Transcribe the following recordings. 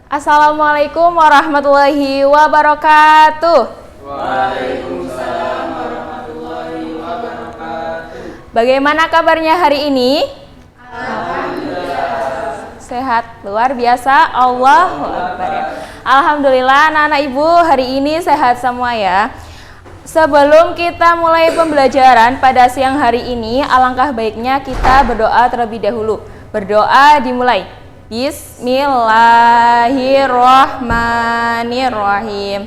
Assalamualaikum warahmatullahi wabarakatuh. Waalaikumsalam warahmatullahi wabarakatuh. Bagaimana kabarnya hari ini? Alhamdulillah. Sehat, luar biasa. Allahu Akbar ya. Alhamdulillah anak-anak ibu hari ini sehat semua ya. Sebelum kita mulai pembelajaran pada siang hari ini, alangkah baiknya kita berdoa terlebih dahulu. Berdoa dimulai. Bismillahirrahmanirrahim.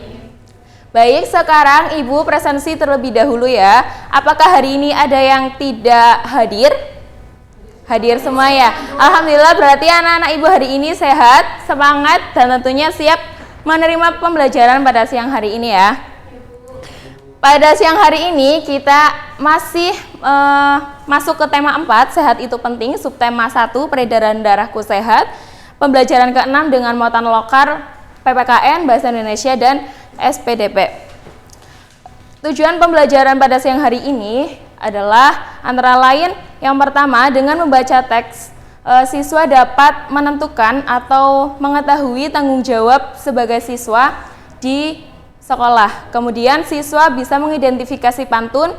Baik, sekarang ibu presensi terlebih dahulu ya. Apakah hari ini ada yang tidak hadir? Hadir semua ya. Alhamdulillah, berarti anak-anak ibu hari ini sehat, semangat, dan tentunya siap menerima pembelajaran pada siang hari ini ya. Pada siang hari ini kita masih masuk ke tema 4, sehat itu penting, subtema 1, peredaran darahku sehat, pembelajaran ke-6 dengan muatan lokal, PPKN, Bahasa Indonesia, dan SPDP. Tujuan pembelajaran pada siang hari ini adalah antara lain yang pertama, dengan membaca teks, siswa dapat menentukan atau mengetahui tanggung jawab sebagai siswa di sekolah. Kemudian siswa bisa mengidentifikasi pantun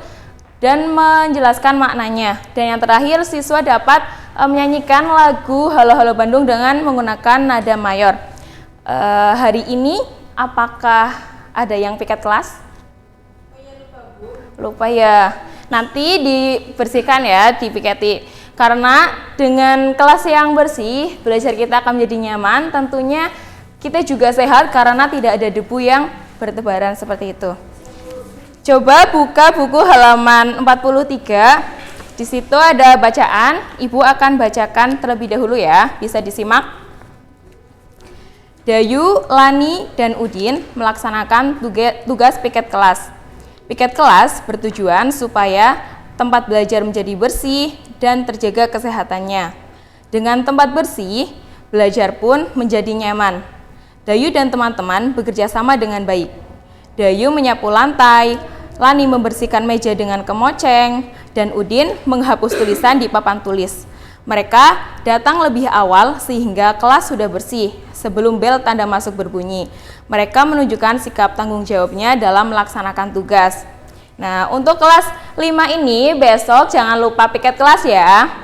dan menjelaskan maknanya. Dan yang terakhir, siswa dapat menyanyikan lagu Halo Halo Bandung dengan menggunakan nada mayor. Hari ini apakah ada yang piket kelas? Lupa ya. Nanti dibersihkan ya, dipiketi. Karena dengan kelas yang bersih, belajar kita akan menjadi nyaman. Tentunya kita juga sehat karena tidak ada debu yang bertebaran seperti itu. Coba buka buku halaman 43. Di situ ada bacaan. Ibu akan bacakan terlebih dahulu ya. Bisa disimak. Dayu, Lani, dan Udin melaksanakan tugas piket kelas. Piket kelas bertujuan supaya tempat belajar menjadi bersih dan terjaga kesehatannya. Dengan tempat bersih, belajar pun menjadi nyaman. Dayu dan teman-teman bekerja sama dengan baik. Dayu menyapu lantai, Lani membersihkan meja dengan kemoceng, dan Udin menghapus tulisan di papan tulis. Mereka datang lebih awal sehingga kelas sudah bersih sebelum bel tanda masuk berbunyi. Mereka menunjukkan sikap tanggung jawabnya dalam melaksanakan tugas. Nah, untuk kelas 5 ini besok jangan lupa piket kelas ya.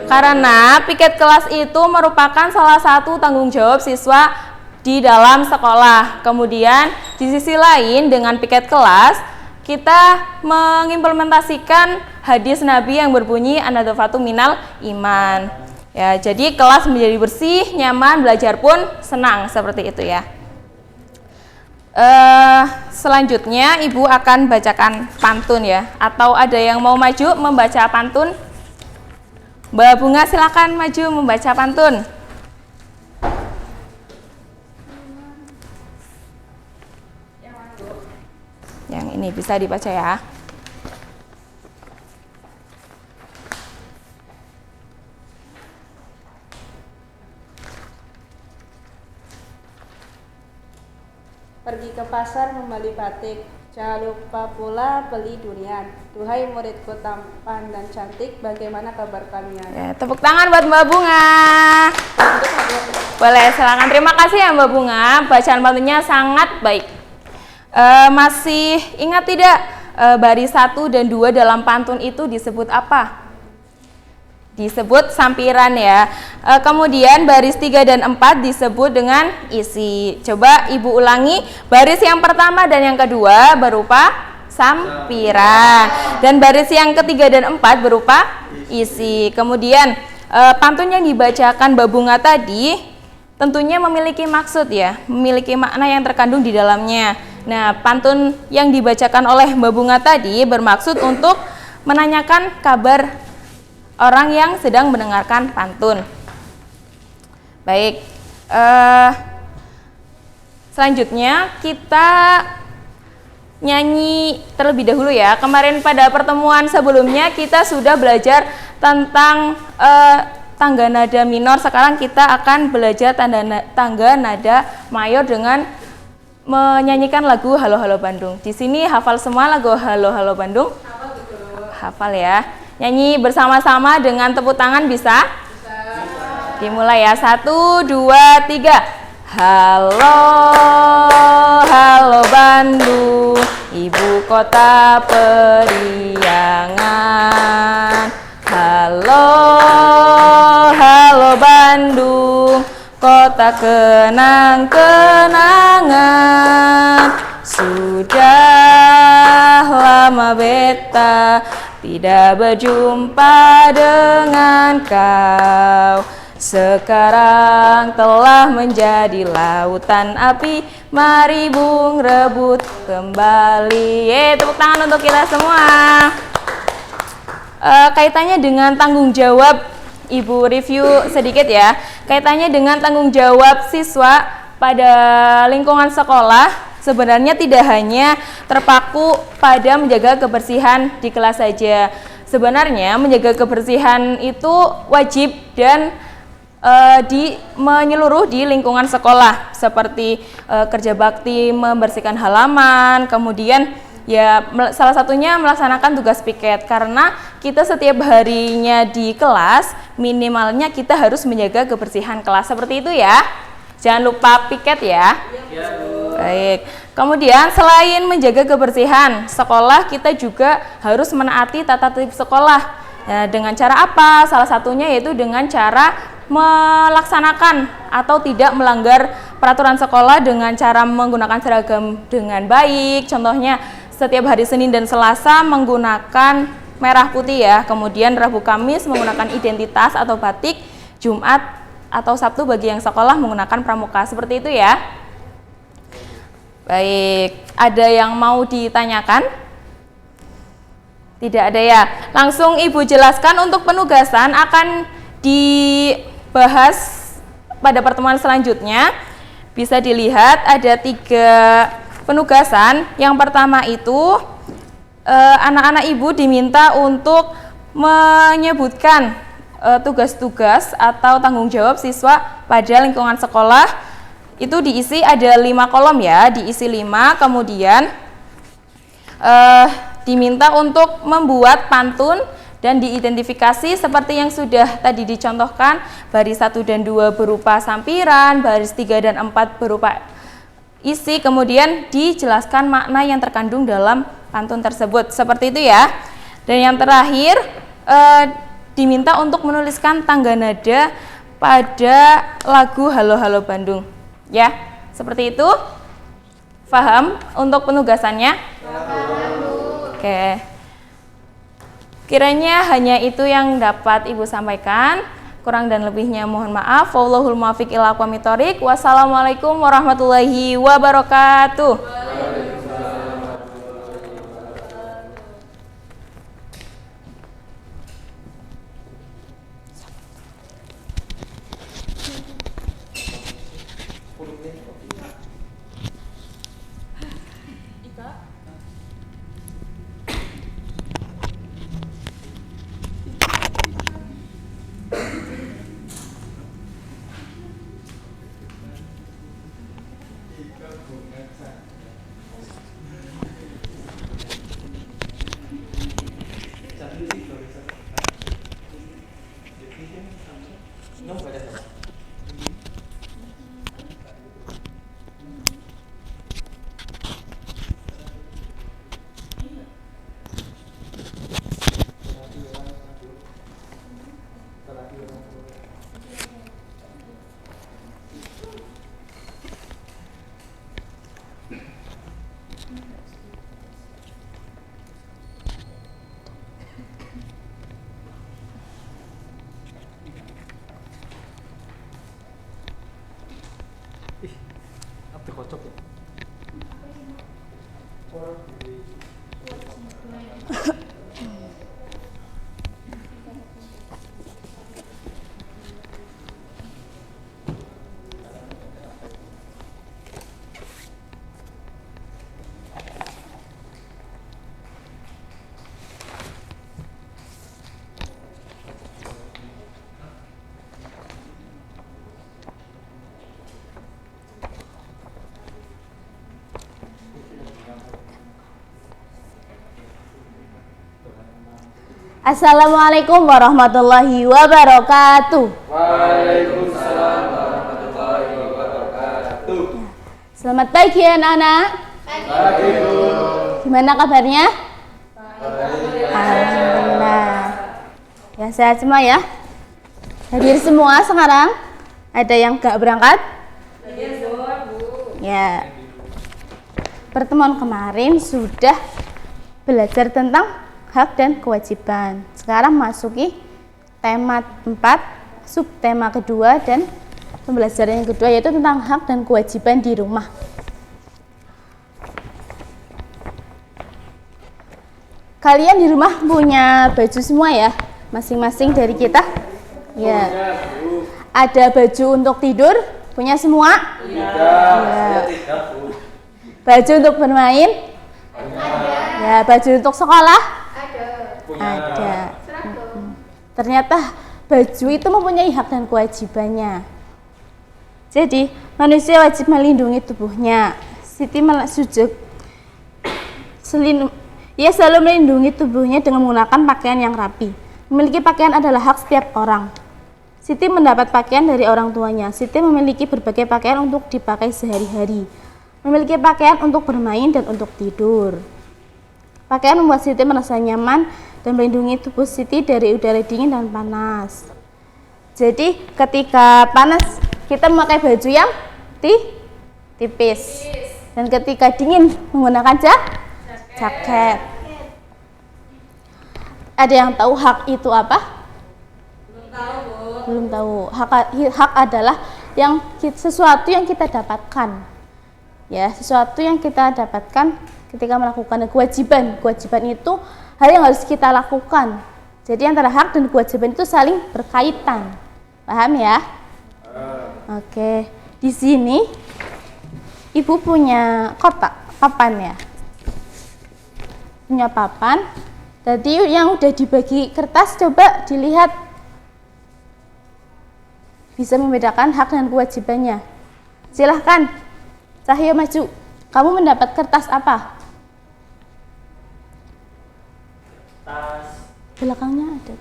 Karena piket kelas itu merupakan salah satu tanggung jawab siswa di dalam sekolah. Kemudian di sisi lain dengan piket kelas kita mengimplementasikan hadis Nabi yang berbunyi an-nadhafatu minal iman. Ya, jadi kelas menjadi bersih, nyaman, belajar pun senang seperti itu ya. Selanjutnya ibu akan bacakan pantun ya. Atau ada yang mau maju membaca pantun? Mbak Bunga silakan maju membaca pantun. Yang ini bisa dibaca ya. Pergi ke pasar membeli batik, jangan lupa pula beli durian. Duhai muridku tampan dan cantik, bagaimana kabar kalian? Ya, tepuk tangan buat Mbak Bunga. Boleh, silakan. Terima kasih ya Mbak Bunga. Bacaan pantunnya sangat baik. Masih ingat tidak baris 1 dan 2 dalam pantun itu disebut apa? Disebut sampiran ya. Kemudian baris 3 dan 4 disebut dengan isi. Coba ibu ulangi, baris yang pertama dan yang kedua berupa sampiran, dan baris yang ketiga dan 4 berupa isi. Kemudian pantun yang dibacakan Mbak Bunga tadi tentunya memiliki maksud ya, memiliki makna yang terkandung di dalamnya. Nah, pantun yang dibacakan oleh Mbak Bunga tadi bermaksud untuk menanyakan kabar orang yang sedang mendengarkan pantun. Baik, selanjutnya kita nyanyi terlebih dahulu ya. Kemarin pada pertemuan sebelumnya kita sudah belajar tentang tangga nada minor. Sekarang kita akan belajar tangga nada mayor dengan menyanyikan lagu Halo Halo Bandung. Di sini hafal semua lagu Halo Halo Bandung? Hafal ya. Nyanyi bersama-sama dengan tepuk tangan bisa? Dimulai ya. 1, 2, 3. Halo, halo Bandung, ibu kota periangan. Halo, halo Bandung, kota kenang-kenangan. Sudah lama beta tidak berjumpa dengan kau. Sekarang telah menjadi lautan api, mari bung rebut kembali. Tepuk tangan untuk kita semua. Kaitannya dengan tanggung jawab, Ibu review sedikit ya. Kaitannya dengan tanggung jawab siswa pada lingkungan sekolah sebenarnya tidak hanya terpaku pada menjaga kebersihan di kelas saja. Sebenarnya menjaga kebersihan itu wajib dan menyeluruh di lingkungan sekolah, seperti kerja bakti membersihkan halaman, kemudian ya salah satunya melaksanakan tugas piket, karena kita setiap harinya di kelas minimalnya kita harus menjaga kebersihan kelas, seperti itu ya. Jangan lupa piket ya. Baik. Kemudian selain menjaga kebersihan sekolah, kita juga harus menaati tata tertib sekolah. Dengan cara apa? Salah satunya yaitu dengan cara melaksanakan atau tidak melanggar peraturan sekolah dengan cara menggunakan seragam dengan baik. Contohnya setiap hari Senin dan Selasa menggunakan merah putih ya. Kemudian Rabu Kamis menggunakan identitas atau batik. Jumat atau Sabtu bagi yang sekolah menggunakan pramuka. Seperti itu ya. Baik, ada yang mau ditanyakan? Tidak ada ya. Langsung Ibu jelaskan untuk penugasan akan dibahas pada pertemuan selanjutnya. Bisa dilihat ada 3 penugasan. Yang pertama itu anak-anak Ibu diminta untuk menyebutkan tugas-tugas atau tanggung jawab siswa pada lingkungan sekolah. Itu diisi ada 5 kolom ya, diisi 5. Kemudian diminta untuk membuat pantun dan diidentifikasi seperti yang sudah tadi dicontohkan. Baris 1 dan 2 berupa sampiran, baris 3 dan 4 berupa isi, kemudian dijelaskan makna yang terkandung dalam pantun tersebut. Seperti itu ya. Dan yang terakhir diminta untuk menuliskan tangga nada pada lagu Halo Halo Bandung. Ya, seperti itu. Paham untuk penugasannya? Oke. Kiranya hanya itu yang dapat Ibu sampaikan. Kurang dan lebihnya mohon maaf. Wallahul muwaffiq ila aqwamit thoriq. Wassalamualaikum warahmatullahi wabarakatuh. Assalamualaikum warahmatullahi wabarakatuh. Waalaikumsalam warahmatullahi wabarakatuh. Selamat pagi anak-anak. Pagi, Bu. Gimana kabarnya? Alhamdulillah. Ya, sehat semua ya. Hadir semua sekarang. Ada yang gak berangkat? Ya. Pertemuan kemarin sudah belajar tentang hak dan kewajiban. Sekarang masuki tema 4, subtema kedua dan pembelajaran yang kedua, yaitu tentang hak dan kewajiban di rumah. Kalian di rumah punya baju semua ya? Masing-masing dari kita? Ya. Ada baju untuk tidur? Punya semua? Ya. Baju untuk bermain? Ya. Baju untuk sekolah? Ada. Ternyata baju itu mempunyai hak dan kewajibannya. Jadi, manusia wajib melindungi tubuhnya. Siti ia selalu melindungi tubuhnya dengan menggunakan pakaian yang rapi. Memiliki pakaian adalah hak setiap orang. Siti mendapat pakaian dari orang tuanya. Siti memiliki berbagai pakaian untuk dipakai sehari-hari. Memiliki pakaian untuk bermain dan untuk tidur. Pakaian membuat Siti merasa nyaman dan melindungi tubuh Siti dari udara dingin dan panas. Jadi ketika panas kita memakai baju yang tipis. Dan ketika dingin menggunakan jaket. Ada yang tahu hak itu apa? Belum tahu. Hak adalah sesuatu yang kita dapatkan. Ya, sesuatu yang kita dapatkan ketika melakukan. Kewajiban itu hal yang harus kita lakukan. Jadi antara hak dan kewajiban itu saling berkaitan. Paham ya? Oke. Di sini Ibu punya kotak, papan ya. Punya papan. Tadi yang udah dibagi kertas, coba dilihat. Bisa membedakan hak dan kewajibannya. Silahkan, Cahyo maju. Kamu mendapat kertas apa? Tas. Belakangnya ada.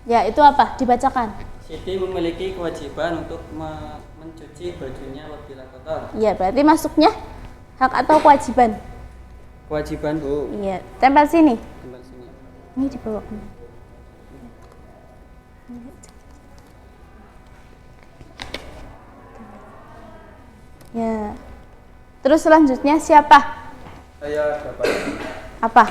Ya, itu apa? Dibacakan. Siti memiliki kewajiban untuk mencuci bajunya apabila kotor. Iya, berarti masuknya hak atau kewajiban? Kewajiban, Bu. Iya, tempel sini. Tempel sini. Ini di bawah. Ya. Terus selanjutnya siapa? Saya dapat. Apa?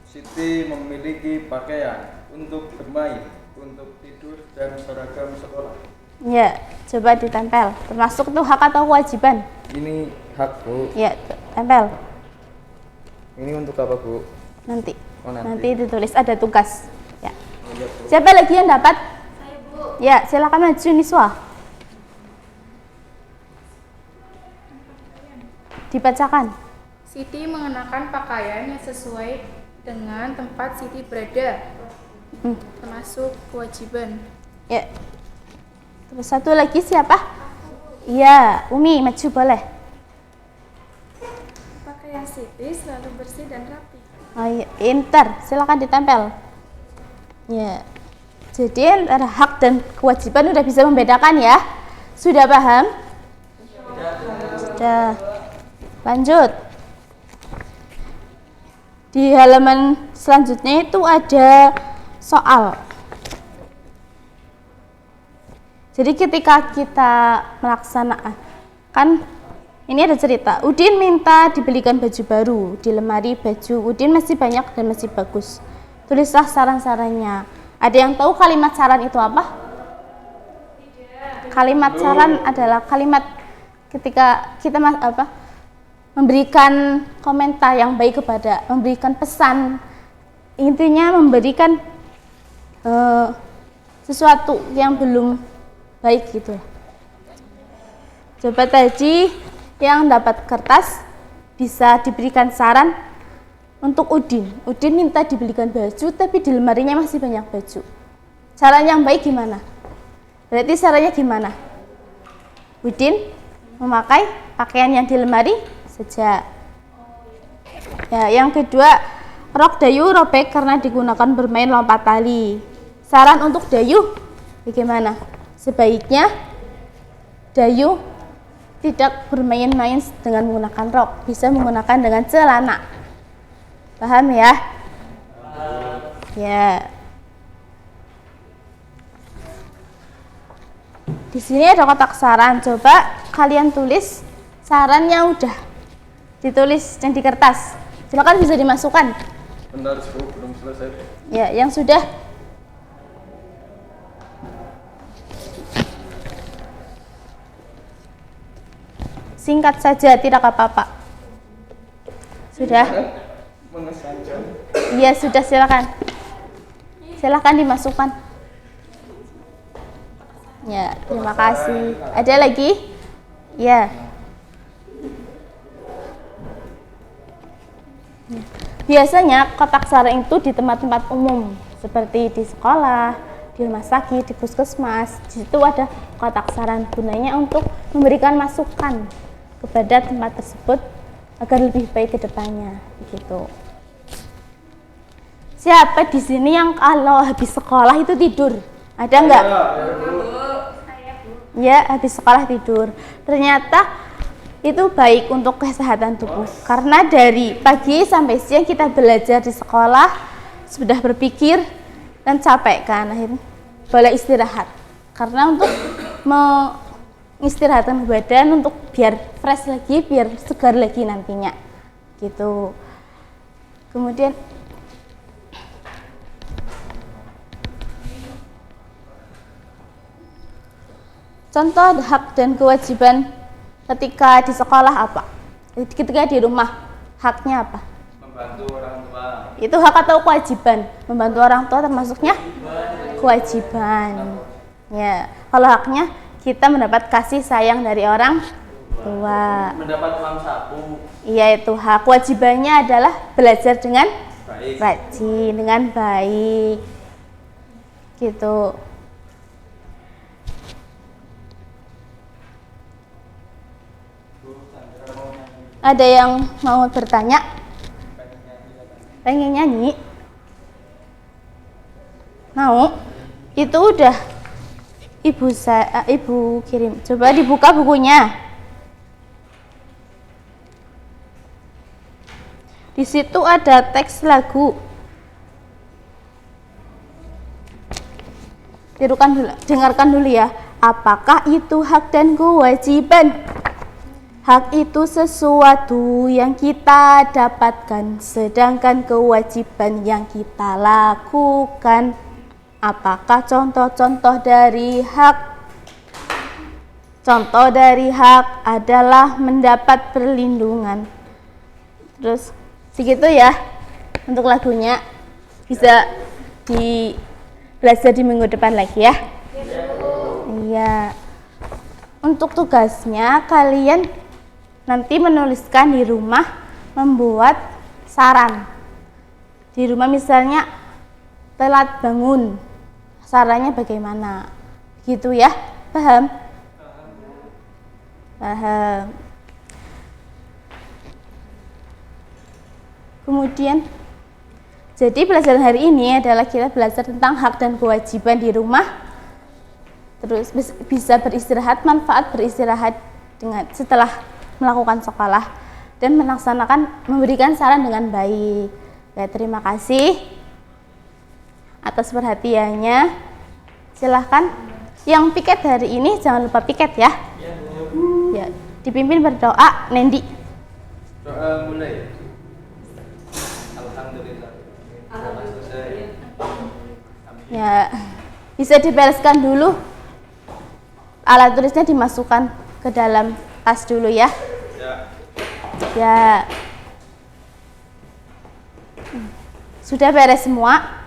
Siti memiliki pakaian untuk bermain, untuk tidur dan seragam sekolah. Ya, coba ditempel. Termasuk tuh hak atau kewajiban? Ini hak, Bu. Ya, tempel. Ini untuk apa, Bu? Nanti. Oh, Nanti ditulis ada tugas. Ya. Iya, Bu. Siapa lagi yang dapat? Saya, Bu. Ya, silakan maju Niswa. Dibacakan. Siti mengenakan pakaian yang sesuai dengan tempat Siti berada, termasuk kewajiban. Ya. Terus satu lagi siapa? Iya, Umi, maju boleh. Pakaian Siti selalu bersih dan rapi. Oh iya, pintar. Silakan ditempel. Ya. Jadi antara hak dan kewajiban udah bisa membedakan ya. Sudah paham? Sudah. Lanjut. Di halaman selanjutnya itu ada soal. Jadi ketika kita melaksanakan, kan ini ada cerita. Udin minta dibelikan baju baru. Di lemari baju Udin masih banyak dan masih bagus. Tulislah saran-sarannya. Ada yang tahu kalimat saran itu apa? Kalimat saran adalah kalimat ketika kita memberikan komentar yang baik memberikan pesan, intinya memberikan sesuatu yang belum baik gitu. Coba tadi yang dapat kertas bisa diberikan saran untuk Udin. Udin minta dibelikan baju tapi di lemarinya masih banyak baju. Saran yang baik gimana? Berarti sarannya gimana? Udin memakai pakaian yang di lemari saja. Ya, yang kedua, rok Dayu robek karena digunakan bermain lompat tali. Saran untuk Dayu bagaimana? Sebaiknya Dayu tidak bermain-main dengan menggunakan rok, bisa menggunakan dengan celana. Paham ya? Ya. Di sini ada kotak saran. Coba kalian tulis sarannya udah ditulis dan di kertas. Silakan bisa dimasukkan. Bentar, belum selesai. Ya, yang sudah. Singkat saja, tidak apa-apa. Sudah? Mengesankan. Iya, sudah, silakan. Silakan dimasukkan. Ya, terima kasih. Ada lagi? Ya. Biasanya kotak saran itu di tempat-tempat umum seperti di sekolah, di rumah sakit, di puskesmas. Di situ ada kotak saran, gunanya untuk memberikan masukan kepada tempat tersebut agar lebih baik ke depannya, begitu. Siapa di sini yang kalau habis sekolah itu tidur? Ada nggak? Ya, habis sekolah tidur. Ternyata itu baik untuk kesehatan tubuh. Karena dari pagi sampai siang kita belajar di sekolah, sudah berpikir dan capek kan, akhirnya boleh istirahat. Karena untuk mengistirahatkan badan untuk biar fresh lagi, biar segar lagi nantinya. Gitu. Kemudian contoh hak dan kewajiban ketika di sekolah apa? Ketika di rumah, haknya apa? Membantu orang tua. Itu hak atau kewajiban? Membantu orang tua termasuknya kewajiban. Ya, kalau haknya kita mendapat kasih sayang dari orang tua. Mendapat uang saku. Iya, itu hak. Kewajibannya adalah belajar dengan Baik. rajin, dengan baik. Gitu. Ada yang mau bertanya? Pengen nyanyi? Mau? Itu udah ibu kirim. Coba dibuka bukunya. Di situ ada teks lagu. Dengarkan dulu ya. Apakah itu hak dan kewajiban? Hak itu sesuatu yang kita dapatkan, sedangkan kewajiban yang kita lakukan. Apakah contoh-contoh dari hak? Contoh dari hak adalah mendapat perlindungan. Terus segitu ya untuk lagunya. Bisa belajar di minggu depan lagi ya. Iya. Untuk tugasnya kalian nanti menuliskan di rumah, membuat saran. Di rumah misalnya telat bangun, sarannya bagaimana? Gitu ya, paham? Paham. Kemudian, jadi pelajaran hari ini adalah kita belajar tentang hak dan kewajiban di rumah. Terus bisa beristirahat, manfaat beristirahat setelah melakukan sekolah dan memberikan saran dengan baik. Ya, terima kasih atas perhatiannya. Silahkan yang piket hari ini jangan lupa piket ya. Ya, dipimpin berdoa. Nendi. Doa mulai. Alhamdulillah. Ya, bisa dibereskan dulu. Alat tulisnya dimasukkan ke dalam tas dulu ya. Ya. Sudah beres semua?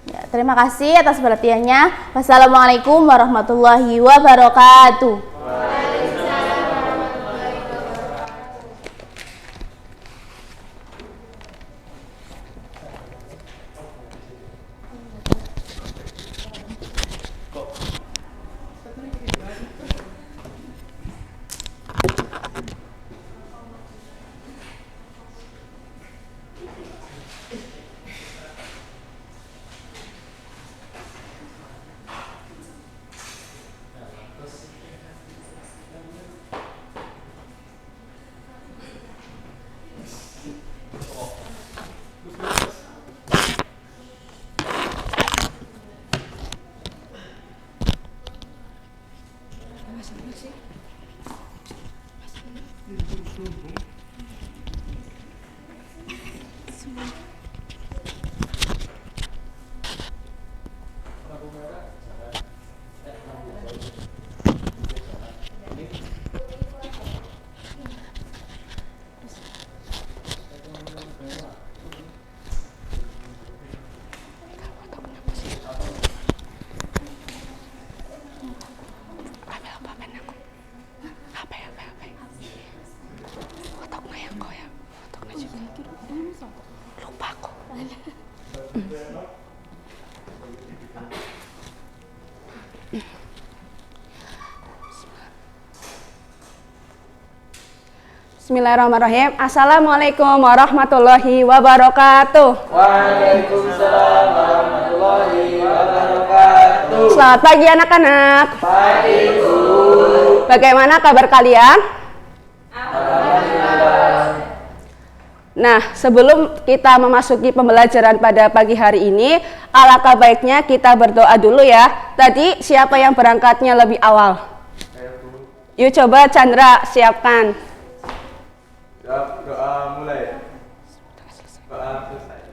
Ya, terima kasih atas perhatiannya. Wassalamualaikum warahmatullahi wabarakatuh. Bismillahirrahmanirrahim. Assalamualaikum warahmatullahi wabarakatuh. Waalaikumsalam warahmatullahi wabarakatuh. Selamat pagi anak-anak. Pagi Bu. Bagaimana kabar kalian? Nah, sebelum kita memasuki pembelajaran pada pagi hari ini, alangkah baiknya kita berdoa dulu ya. Tadi siapa yang berangkatnya lebih awal? Yuk coba Chandra siapkan. Doa mulai. Doa selesai.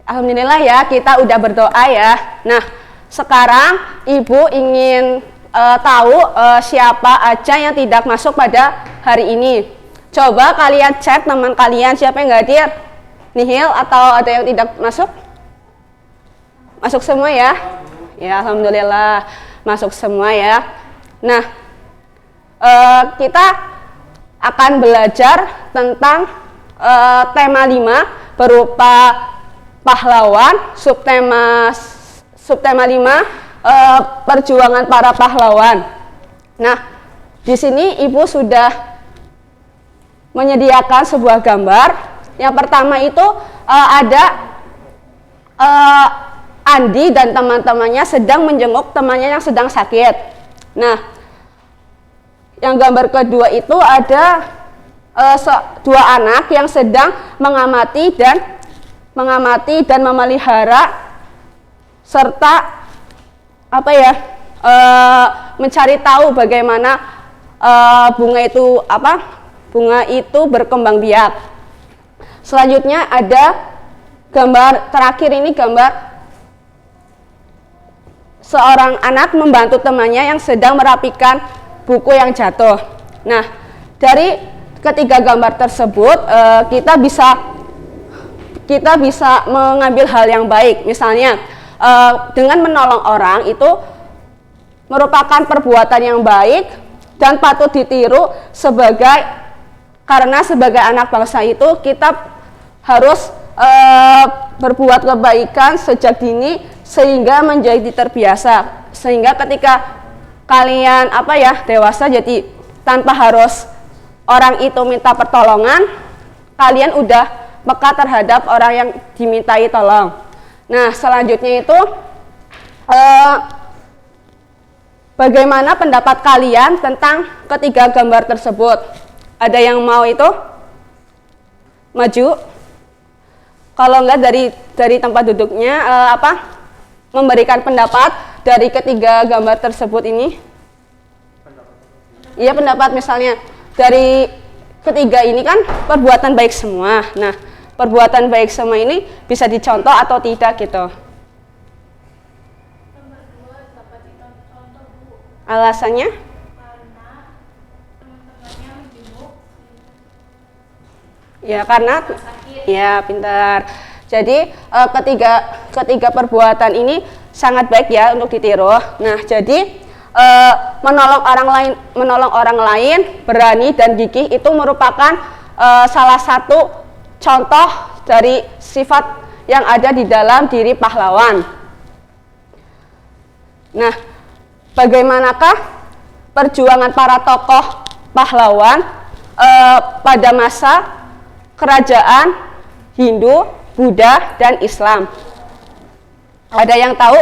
Alhamdulillah ya, kita udah berdoa ya. Nah, sekarang Ibu ingin tahu siapa aja yang tidak masuk pada hari ini. Coba kalian cek teman kalian siapa yang nggak hadir? Nihil atau ada yang tidak masuk? Masuk semua ya? Ya, alhamdulillah masuk semua ya. Nah, kita akan belajar tentang tema 5 berupa pahlawan, subtema 5 perjuangan para pahlawan. Nah, di sini Ibu sudah menyediakan sebuah gambar. Yang pertama itu ada Andi dan teman-temannya sedang menjenguk temannya yang sedang sakit. Nah, yang gambar kedua itu ada dua anak yang sedang mengamati dan memelihara serta mencari tahu bagaimana bunga itu berkembang biak. Selanjutnya ada gambar terakhir, ini gambar seorang anak membantu temannya yang sedang merapikan buku yang jatuh. Nah, dari ketiga gambar tersebut kita bisa mengambil hal yang baik. Misalnya dengan menolong orang itu merupakan perbuatan yang baik dan patut ditiru karena sebagai anak bangsa itu kita harus berbuat kebaikan sejak dini sehingga menjadi terbiasa, sehingga ketika kalian dewasa, jadi tanpa harus orang itu minta pertolongan, kalian udah peka terhadap orang yang dimintai tolong. Nah, selanjutnya itu bagaimana pendapat kalian tentang ketiga gambar tersebut? Ada yang mau itu maju? Kalau enggak dari tempat duduknya memberikan pendapat dari ketiga gambar tersebut ini. Iya, pendapat misalnya dari ketiga ini kan perbuatan baik semua. Nah, perbuatan baik semua ini bisa dicontoh atau tidak gitu. Nomor 2 dapat dicontoh, Bu. Alasannya? Karena teman-temannya menjenguk. Ya, karena ya, pintar. Jadi ketiga perbuatan ini sangat baik ya untuk ditiru. Nah, jadi menolong orang lain, berani dan gigih itu merupakan salah satu contoh dari sifat yang ada di dalam diri pahlawan. Nah, bagaimanakah perjuangan para tokoh pahlawan pada masa kerajaan Hindu, Buddha, dan Islam? Ada yang tahu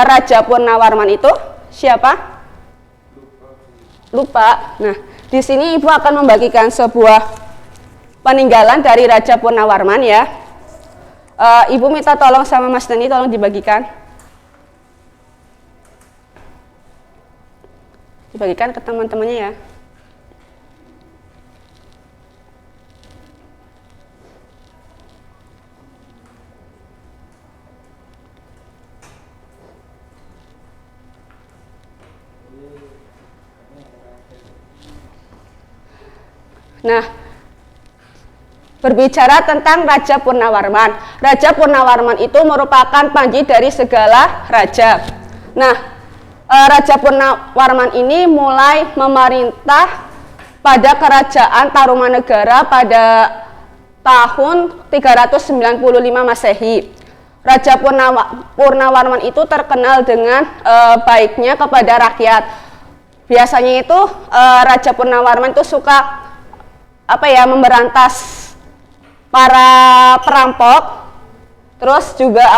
Raja Purnawarman itu siapa? Lupa. Nah, di sini Ibu akan membagikan sebuah peninggalan dari Raja Purnawarman ya. Ibu minta tolong sama Mas Dani, tolong dibagikan. Dibagikan ke teman-temannya ya. Nah, berbicara tentang Raja Purnawarman. Raja Purnawarman itu merupakan panji dari segala raja. Nah, Raja Purnawarman ini mulai memerintah pada kerajaan Tarumanegara pada tahun 395 Masehi. Raja Purnawarman itu terkenal dengan baiknya kepada rakyat. Biasanya itu Raja Purnawarman itu suka memberantas para perampok, terus juga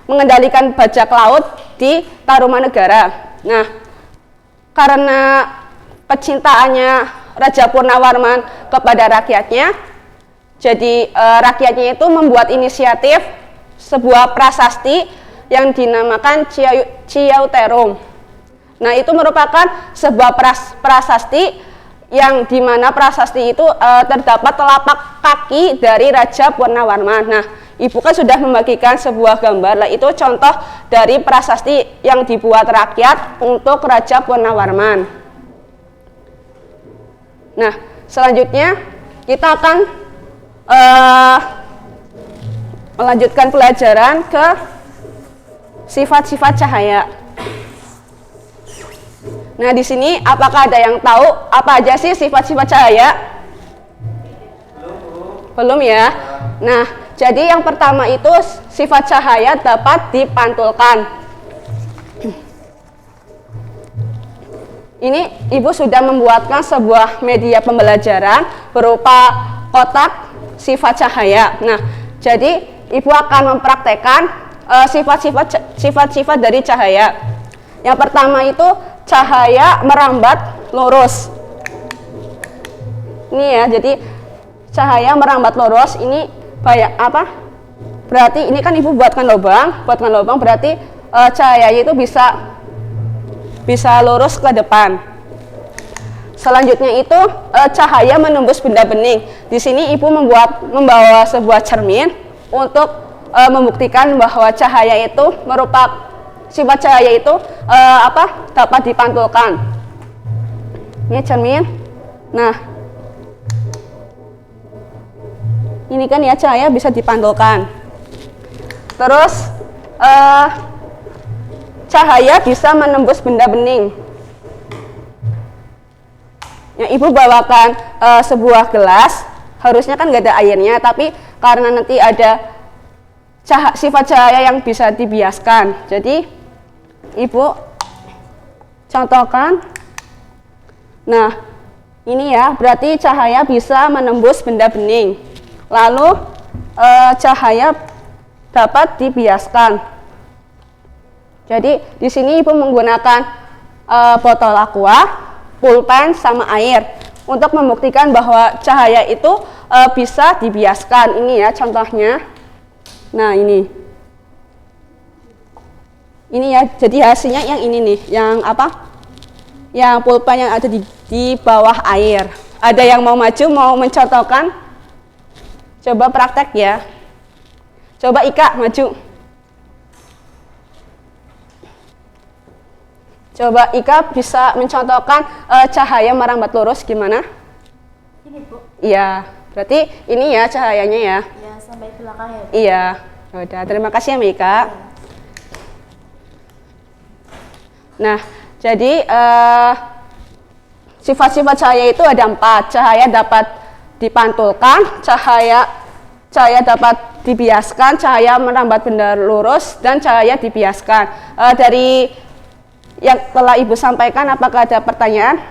mengendalikan bajak laut di Tarumanegara. Nah, karena kecintaannya Raja Purnawarman kepada rakyatnya, jadi rakyatnya itu membuat inisiatif sebuah prasasti yang dinamakan Ciyauterum. Nah, itu merupakan sebuah prasasti yang dimana prasasti itu terdapat telapak kaki dari Raja Purnawarman. Nah, Ibu kan sudah membagikan sebuah gambar, lah itu contoh dari prasasti yang dibuat rakyat untuk Raja Purnawarman. Nah, selanjutnya kita akan melanjutkan pelajaran ke sifat-sifat cahaya. Nah, di sini apakah ada yang tahu apa aja sih sifat-sifat cahaya? Belum ya? Nah, jadi yang pertama itu sifat cahaya dapat dipantulkan. Ini Ibu sudah membuatkan sebuah media pembelajaran berupa kotak sifat cahaya. Nah, jadi Ibu akan mempraktekkan sifat-sifat dari cahaya. Yang pertama itu cahaya merambat lurus. Ini ya, jadi cahaya merambat lurus ini berarti ini kan Ibu buatkan lubang berarti cahaya itu bisa lurus ke depan. Selanjutnya itu cahaya menembus benda bening. Di sini Ibu membawa sebuah cermin untuk membuktikan bahwa cahaya itu sifat cahaya itu dapat dipantulkan. Ini cermin. Nah, ini kan ya cahaya bisa dipantulkan. Terus cahaya bisa menembus benda bening. Yang Ibu bawakan sebuah gelas, harusnya kan nggak ada airnya, tapi karena nanti ada sifat cahaya yang bisa dibiaskan, jadi Ibu contohkan. Nah, ini ya, berarti cahaya bisa menembus benda bening. Lalu cahaya dapat dibiaskan. Jadi di sini Ibu menggunakan botol aqua, pulpen sama air untuk membuktikan bahwa cahaya itu bisa dibiaskan. Ini ya contohnya. Nah, ini ya, jadi hasilnya yang ini nih, yang pulpen yang ada di bawah air. Ada yang mau maju, mau mencontohkan? Coba praktek ya. Coba Ika maju. Coba Ika bisa mencontohkan cahaya merambat lurus gimana? Ini Bu. Iya, berarti ini ya cahayanya ya. Ya, sampai belakang ya Bu. Iya, udah. Terima kasih ya Mika. Nah, jadi sifat-sifat cahaya itu ada 4. Cahaya dapat dipantulkan, cahaya dapat dibiaskan, cahaya merambat benda lurus, dan cahaya dibiaskan. Dari yang telah Ibu sampaikan, apakah ada pertanyaan?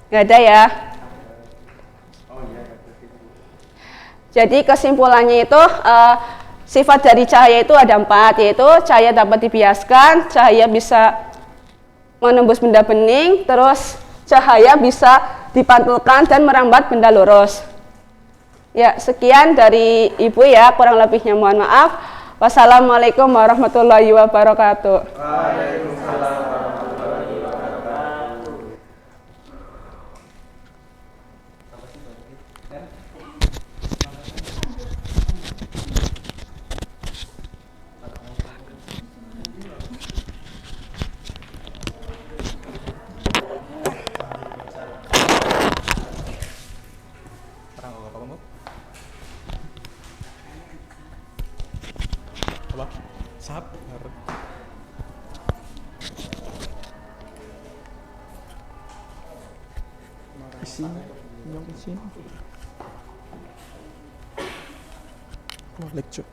Nggak ada ya? Jadi kesimpulannya itu sifat dari cahaya itu ada 4, yaitu cahaya dapat dibiaskan, cahaya bisa menembus benda bening, terus cahaya bisa dipantulkan dan merambat benda lurus. Ya, sekian dari Ibu ya, kurang lebihnya mohon maaf. Wassalamualaikum warahmatullahi wabarakatuh. Waalaikumsalam warahmatullahi wabarakatuh. apa? Sabar. Isi, yang isi. Balik cuk.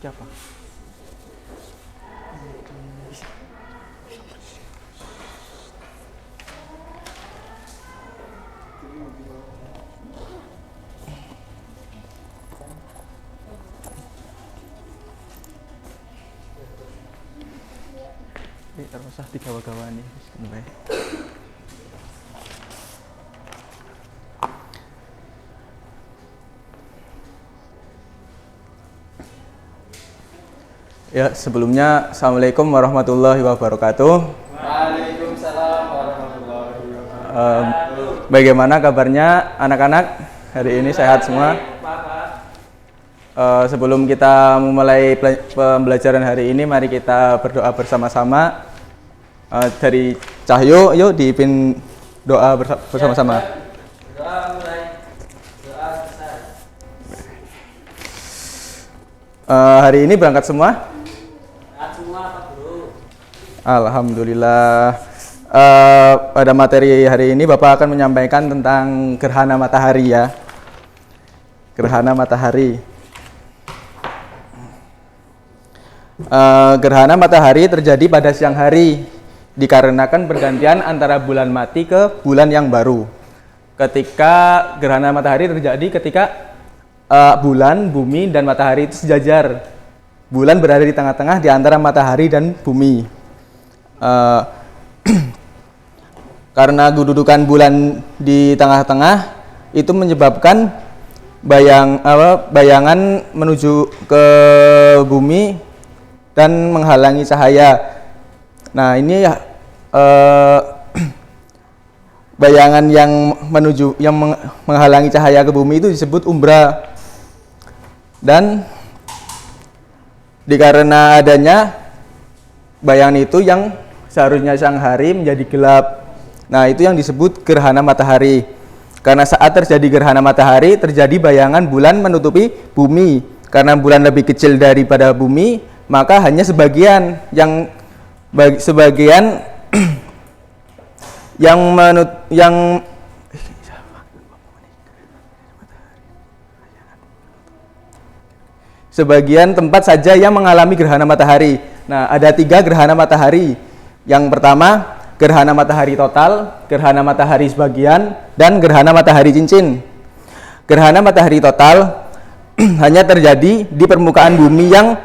Siapa? Terus usah digawa-gawa nih, sampai. Ya, sebelumnya Assalamualaikum warahmatullahi wabarakatuh. Waalaikumsalam warahmatullahi wabarakatuh. Bagaimana kabarnya anak-anak? Hari ini sehat semua? Sebelum kita memulai pembelajaran hari ini, mari kita berdoa bersama-sama. Dari Cahyo, yuk dipimpin doa bersama-sama. Doa mulai. Doa besar. Hari ini berangkat semua? Saat semua Pak Guru. Alhamdulillah. Pada materi hari ini Bapak akan menyampaikan tentang gerhana matahari ya. Gerhana matahari. Gerhana matahari terjadi pada siang hari dikarenakan pergantian antara bulan mati ke bulan yang baru. Ketika gerhana matahari terjadi ketika bulan, bumi, dan matahari itu sejajar. Bulan berada di tengah-tengah di antara matahari dan bumi. Karena kedudukan bulan di tengah-tengah itu menyebabkan bayangan menuju ke bumi dan menghalangi cahaya. Nah, ini bayangan yang menghalangi cahaya ke bumi itu disebut umbra. Dan dikarenakan adanya bayangan itu yang seharusnya siang hari menjadi gelap. Nah, itu yang disebut gerhana matahari. Karena saat terjadi gerhana matahari, terjadi bayangan bulan menutupi bumi. Karena bulan lebih kecil daripada bumi, maka hanya sebagian yang sebagian tempat saja yang mengalami gerhana matahari. Nah, ada 3 gerhana matahari. Yang pertama, gerhana matahari total, gerhana matahari sebagian, dan gerhana matahari cincin. Gerhana matahari total hanya terjadi di permukaan bumi yang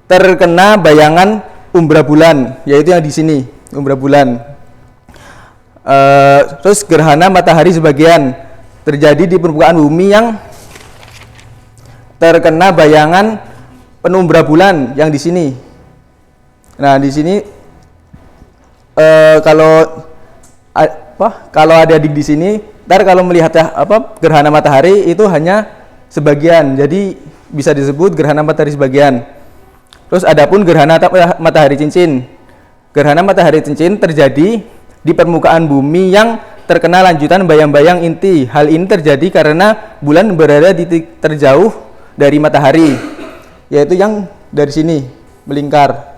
terkena bayangan umbra bulan, yaitu yang di sini, umbra bulan. Terus gerhana matahari sebagian terjadi di permukaan bumi yang terkena bayangan penumbra bulan yang di sini. Nah, di sini kalau ada di sini, ntar kalau melihat gerhana matahari itu hanya sebagian, jadi bisa disebut gerhana matahari sebagian. Terus adapun gerhana matahari cincin. Gerhana matahari cincin terjadi di permukaan bumi yang terkena lanjutan bayang-bayang inti. Hal ini terjadi karena bulan berada di titik terjauh dari matahari, yaitu yang dari sini melingkar.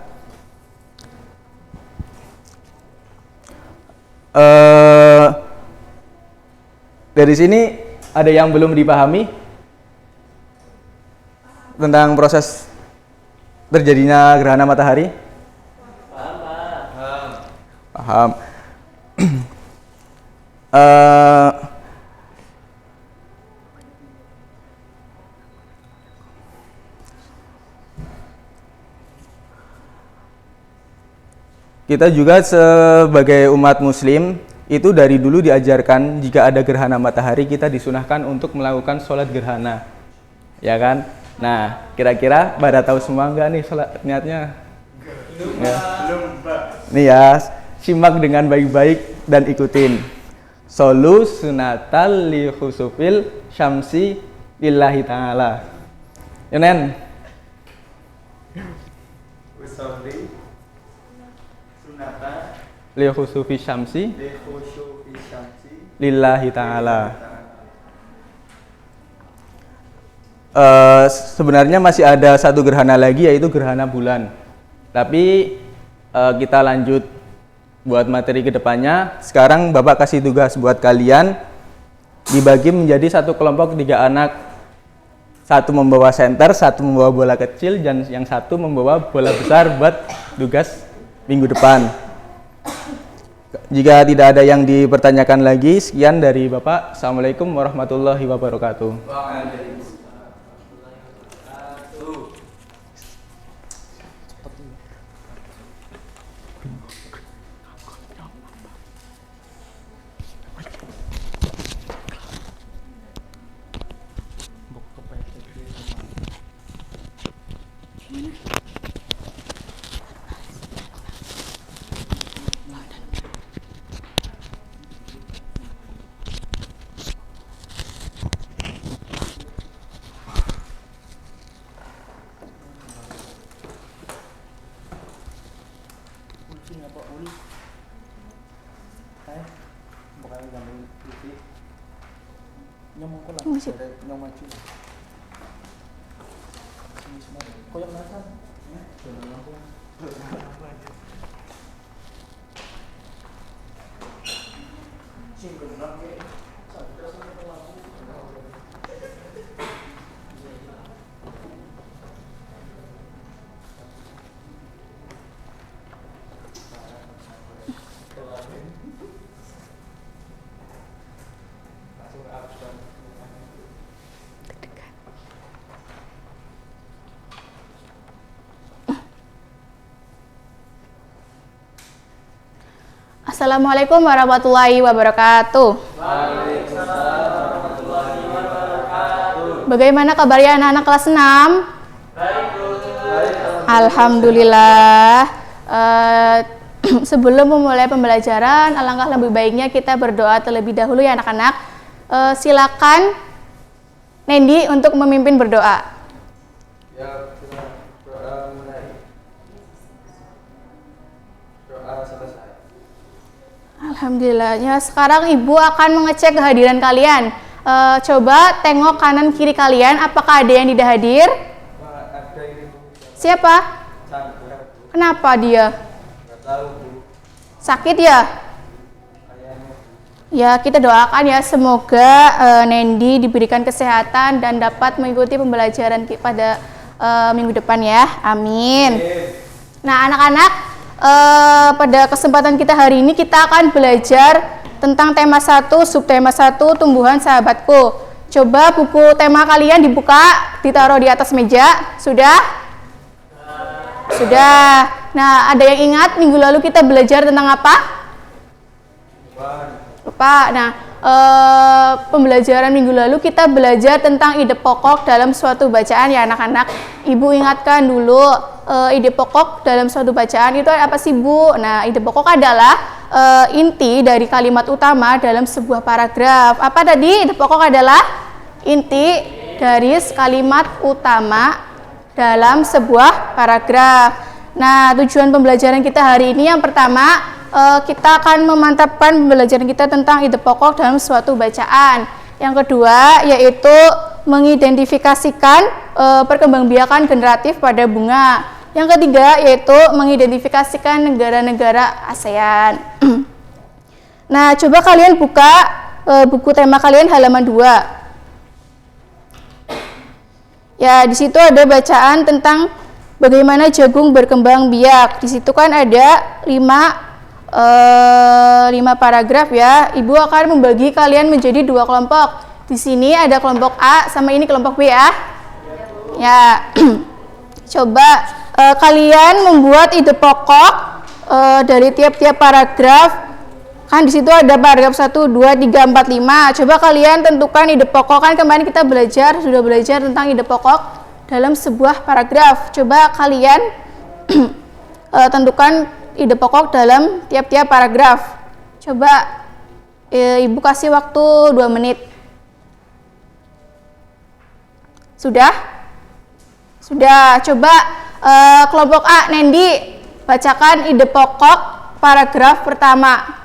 Dari sini ada yang belum dipahami tentang proses terjadinya gerhana matahari? Paham. Kita juga sebagai umat muslim itu dari dulu diajarkan jika ada gerhana matahari kita disunahkan untuk melakukan sholat gerhana, ya kan? Nah, kira-kira pada tahu semua enggak nih sholat niatnya? Belum, Pak. Nih ya, simak dengan baik-baik dan ikutin. Sholu sunatal li khusufil syamsi lillahi ta'ala. Yonen. Usolli sunata Li khusufi syamsi li khusyufi syamsi lillahi ta'ala. sebenarnya masih ada satu gerhana lagi, yaitu gerhana bulan. Tapi kita lanjut buat materi kedepannya. Sekarang Bapak kasih tugas buat kalian dibagi menjadi satu kelompok 3 anak. Satu membawa senter, satu membawa bola kecil, dan yang satu membawa bola besar buat tugas minggu depan. Jika tidak ada yang dipertanyakan lagi, sekian dari Bapak. Assalamualaikum warahmatullahi wabarakatuh. Assalamualaikum warahmatullahi wabarakatuh. Bagaimana kabarnya anak-anak kelas 6? Alhamdulillah. Sebelum memulai pembelajaran, alangkah lebih baiknya kita berdoa terlebih dahulu ya anak-anak. Silakan Nendi untuk memimpin berdoa. Ya, doa mulai. Doa selesai. Alhamdulillah. Ya, sekarang Ibu akan mengecek kehadiran kalian. Coba tengok kanan kiri kalian, apakah ada yang tidak hadir? Ada ini Bu. Siapa? Chandra Bu. Kenapa dia? Nggak tahu Bu. Sakit ya? Kayaknya. Ya, kita doakan ya semoga Nendi diberikan kesehatan dan dapat mengikuti pembelajaran pada minggu depan ya. Amin. Nah, anak-anak, pada kesempatan kita hari ini kita akan belajar tentang tema 1, subtema 1, tumbuhan sahabatku. Coba buku tema kalian dibuka, ditaruh di atas meja. Sudah? Sudah. Nah, ada yang ingat minggu lalu kita belajar tentang apa? Lupa. Nah, pembelajaran minggu lalu kita belajar tentang ide pokok dalam suatu bacaan ya anak-anak. Ibu ingatkan dulu, ide pokok dalam suatu bacaan itu apa sih Bu? Nah, ide pokok adalah inti dari kalimat utama dalam sebuah paragraf. Apa tadi? Ide pokok adalah inti dari kalimat utama dalam sebuah paragraf. Nah, tujuan pembelajaran kita hari ini yang pertama, kita akan memantapkan pembelajaran kita tentang ide pokok dalam suatu bacaan. Yang kedua, yaitu mengidentifikasikan perkembangbiakan generatif pada bunga. Yang ketiga, yaitu mengidentifikasikan negara-negara ASEAN. Nah, coba kalian buka buku tema kalian halaman 2. Ya, di situ ada bacaan tentang bagaimana jagung berkembang biak. Di situ kan ada 5 paragraf ya. Ibu akan membagi kalian menjadi 2 kelompok. Di sini ada kelompok A sama ini kelompok B ya. Ya. Coba kalian membuat ide pokok dari tiap-tiap paragraf. Kan di situ ada paragraf 1, 2, 3, 4, 5. Coba kalian tentukan ide pokok. Kan kemarin kita sudah belajar tentang ide pokok dalam sebuah paragraf. Coba kalian tentukan ide pokok dalam tiap-tiap paragraf. Coba Ibu kasih waktu 2 menit. Sudah? Sudah. Coba kelompok A, Nendi, bacakan ide pokok paragraf pertama.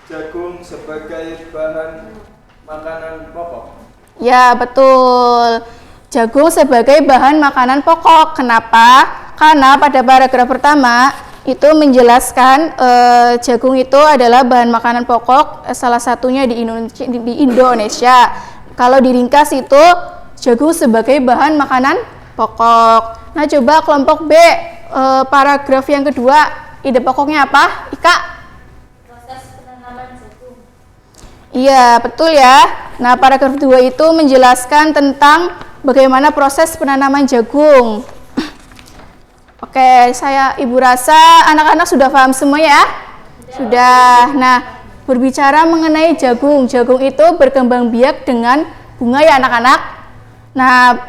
Jagung sebagai bahan makanan pokok? Ya, betul. Jagung sebagai bahan makanan pokok. Kenapa? Karena pada paragraf pertama itu menjelaskan jagung itu adalah bahan makanan pokok, salah satunya di Indonesia. Kalau diringkas itu jagung sebagai bahan makanan pokok. Nah, coba kelompok B, paragraf yang kedua, ide pokoknya apa? Ika? Proses penanaman jagung. Iya, betul ya. Nah, paragraf 2 itu menjelaskan tentang bagaimana proses penanaman jagung. Oke, Ibu rasa anak-anak sudah paham semua ya? Sudah. Nah, berbicara mengenai jagung. Jagung itu berkembang biak dengan bunga ya anak-anak. Nah,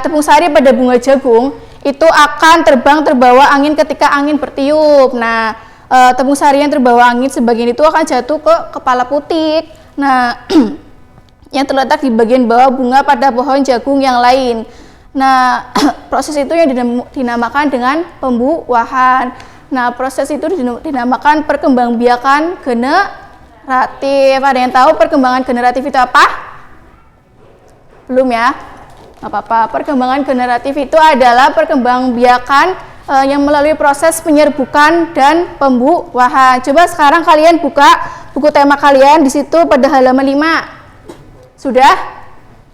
tepung sari pada bunga jagung itu akan terbang terbawa angin ketika angin bertiup. Nah, tepung sari yang terbawa angin sebagian itu akan jatuh ke kepala putik. Nah, yang terletak di bagian bawah bunga pada pohon jagung yang lain. Nah, proses itu yang dinamakan dengan pembuahan. Nah, proses itu dinamakan perkembangbiakan generatif. Ada yang tahu perkembangan generatif itu apa? Belum ya? Nggak apa-apa. Perkembangan generatif itu adalah perkembangbiakan yang melalui proses penyerbukan dan pembuahan. Coba sekarang kalian buka buku tema kalian, di situ pada halaman 5. Sudah?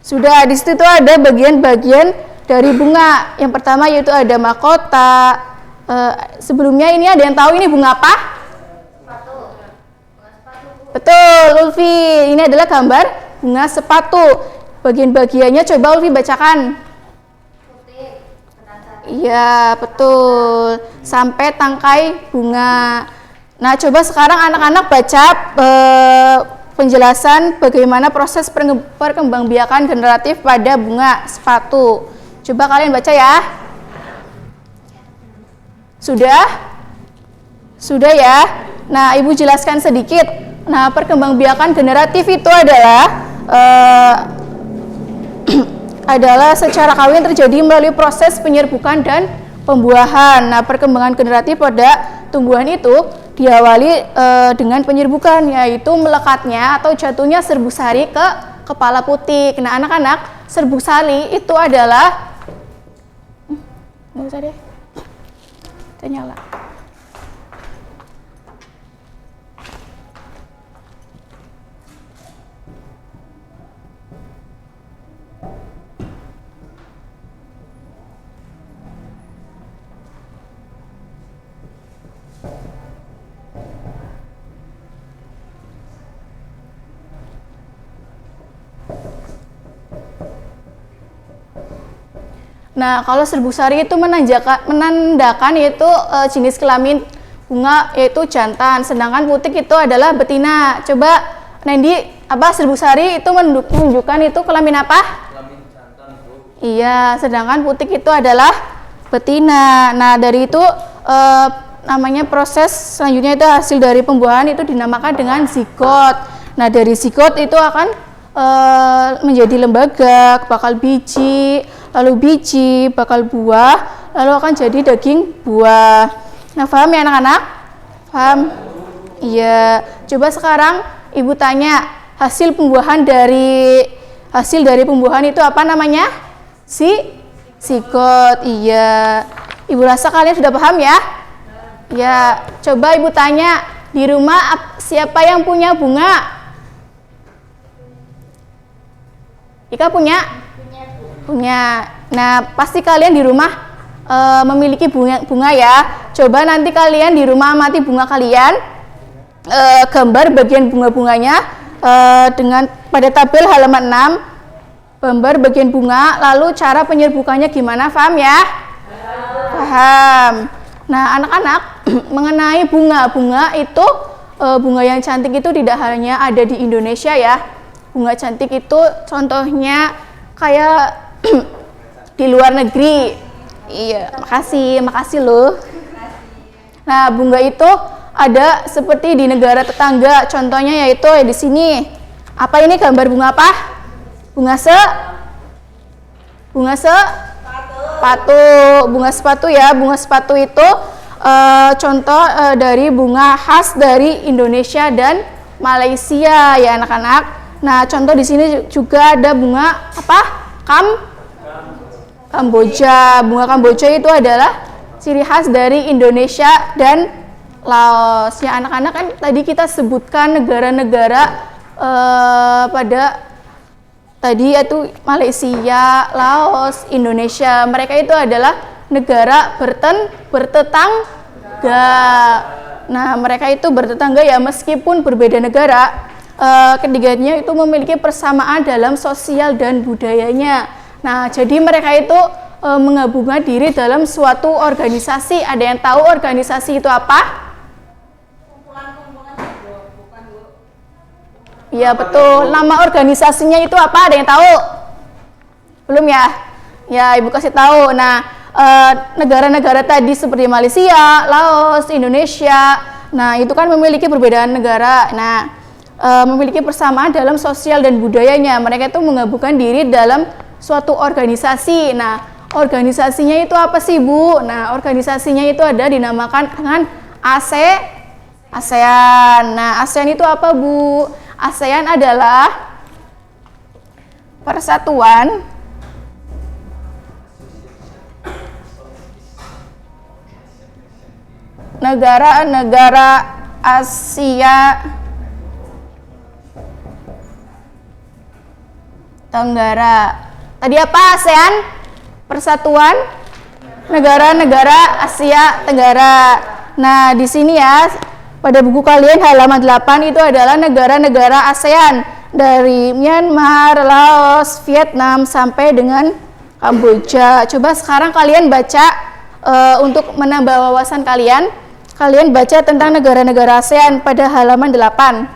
Sudah, di situ ada bagian-bagian dari bunga. Yang pertama yaitu ada mahkota. Sebelumnya ini ada yang tahu ini bunga apa? Sepatu. Bunga sepatu, Bu. Betul, Ulfi. Ini adalah gambar bunga sepatu. Bagian-bagiannya coba Ulfi bacakan. Putih. Penata. Iya, betul. Sampai tangkai bunga. Nah, coba sekarang anak-anak baca penjelasan bagaimana proses perkembangbiakan generatif pada bunga sepatu. Coba kalian baca ya. Sudah? Sudah ya? Nah, Ibu jelaskan sedikit. Nah, perkembangbiakan generatif itu adalah adalah secara kawin terjadi melalui proses penyerbukan dan pembuahan. Nah, perkembangan generatif pada tumbuhan itu diawali dengan penyerbukan, yaitu melekatnya atau jatuhnya serbuk sari ke kepala putik. Nah, anak-anak, serbuk sari itu adalah nggak usah deh, kita nyala. Nah, kalau serbuk sari itu menandakan yaitu jenis kelamin bunga yaitu jantan, sedangkan putik itu adalah betina. Coba Nendi, apa serbuk sari itu menunjukkan itu kelamin apa? Kelamin jantan, Bu. Iya, sedangkan putik itu adalah betina. Nah, dari itu namanya proses selanjutnya itu hasil dari pembuahan itu dinamakan dengan zigot. Nah, dari zigot itu akan menjadi lembaga, bakal biji, lalu biji, bakal buah, lalu akan jadi daging buah. Nah, paham ya anak-anak? Paham? Iya. Coba sekarang Ibu tanya, hasil dari pembuahan itu apa namanya? Zigot. Iya. Ibu rasa kalian sudah paham ya? Ya. Coba Ibu tanya, di rumah siapa yang punya bunga? Ika punya? Punya. Nah, pasti kalian di rumah memiliki bunga ya. Coba nanti kalian di rumah amati bunga kalian, gambar bagian bunga-bunganya dengan pada tabel halaman 6, gambar bagian bunga, lalu cara penyerbukannya gimana, paham ya? Paham. Nah, anak-anak, mengenai bunga itu bunga yang cantik itu tidak hanya ada di Indonesia ya. Bunga cantik itu contohnya kayak di luar negeri. Iya, makasih loh. Nah, bunga itu ada seperti di negara tetangga. Contohnya yaitu di sini. Apa ini gambar bunga apa? Bunga sepatu. Bunga sepatu ya. Bunga sepatu itu contoh dari bunga khas dari Indonesia dan Malaysia ya anak-anak. Nah, contoh di sini juga ada bunga apa? Kamboja. Bunga Kamboja itu adalah ciri khas dari Indonesia dan Laos. Ya anak-anak, kan tadi kita sebutkan negara-negara pada tadi itu Malaysia, Laos, Indonesia. Mereka itu adalah negara bertetangga. Nah, mereka itu bertetangga ya, meskipun berbeda negara, ketiganya itu memiliki persamaan dalam sosial dan budayanya. Nah, jadi mereka itu menggabungkan diri dalam suatu organisasi. Ada yang tahu organisasi itu apa? Iya betul. Nama organisasinya itu apa? Ada yang tahu? Belum ya? Ya, Ibu kasih tahu. Nah, negara-negara tadi seperti Malaysia, Laos, Indonesia, nah itu kan memiliki perbedaan negara. Nah, memiliki persamaan dalam sosial dan budayanya. Mereka itu menggabungkan diri dalam suatu organisasi. Nah, organisasinya itu apa sih, Bu? Nah, organisasinya itu ada dinamakan dengan ASEAN. Nah, ASEAN itu apa, Bu? ASEAN adalah persatuan negara-negara Asia Tenggara. Tadi apa ASEAN? Persatuan negara-negara Asia Tenggara. Nah, di sini ya, pada buku kalian halaman 8 itu adalah negara-negara ASEAN dari Myanmar, Laos, Vietnam sampai dengan Kamboja. Coba sekarang kalian baca untuk menambah wawasan kalian. Kalian baca tentang negara-negara ASEAN pada halaman 8.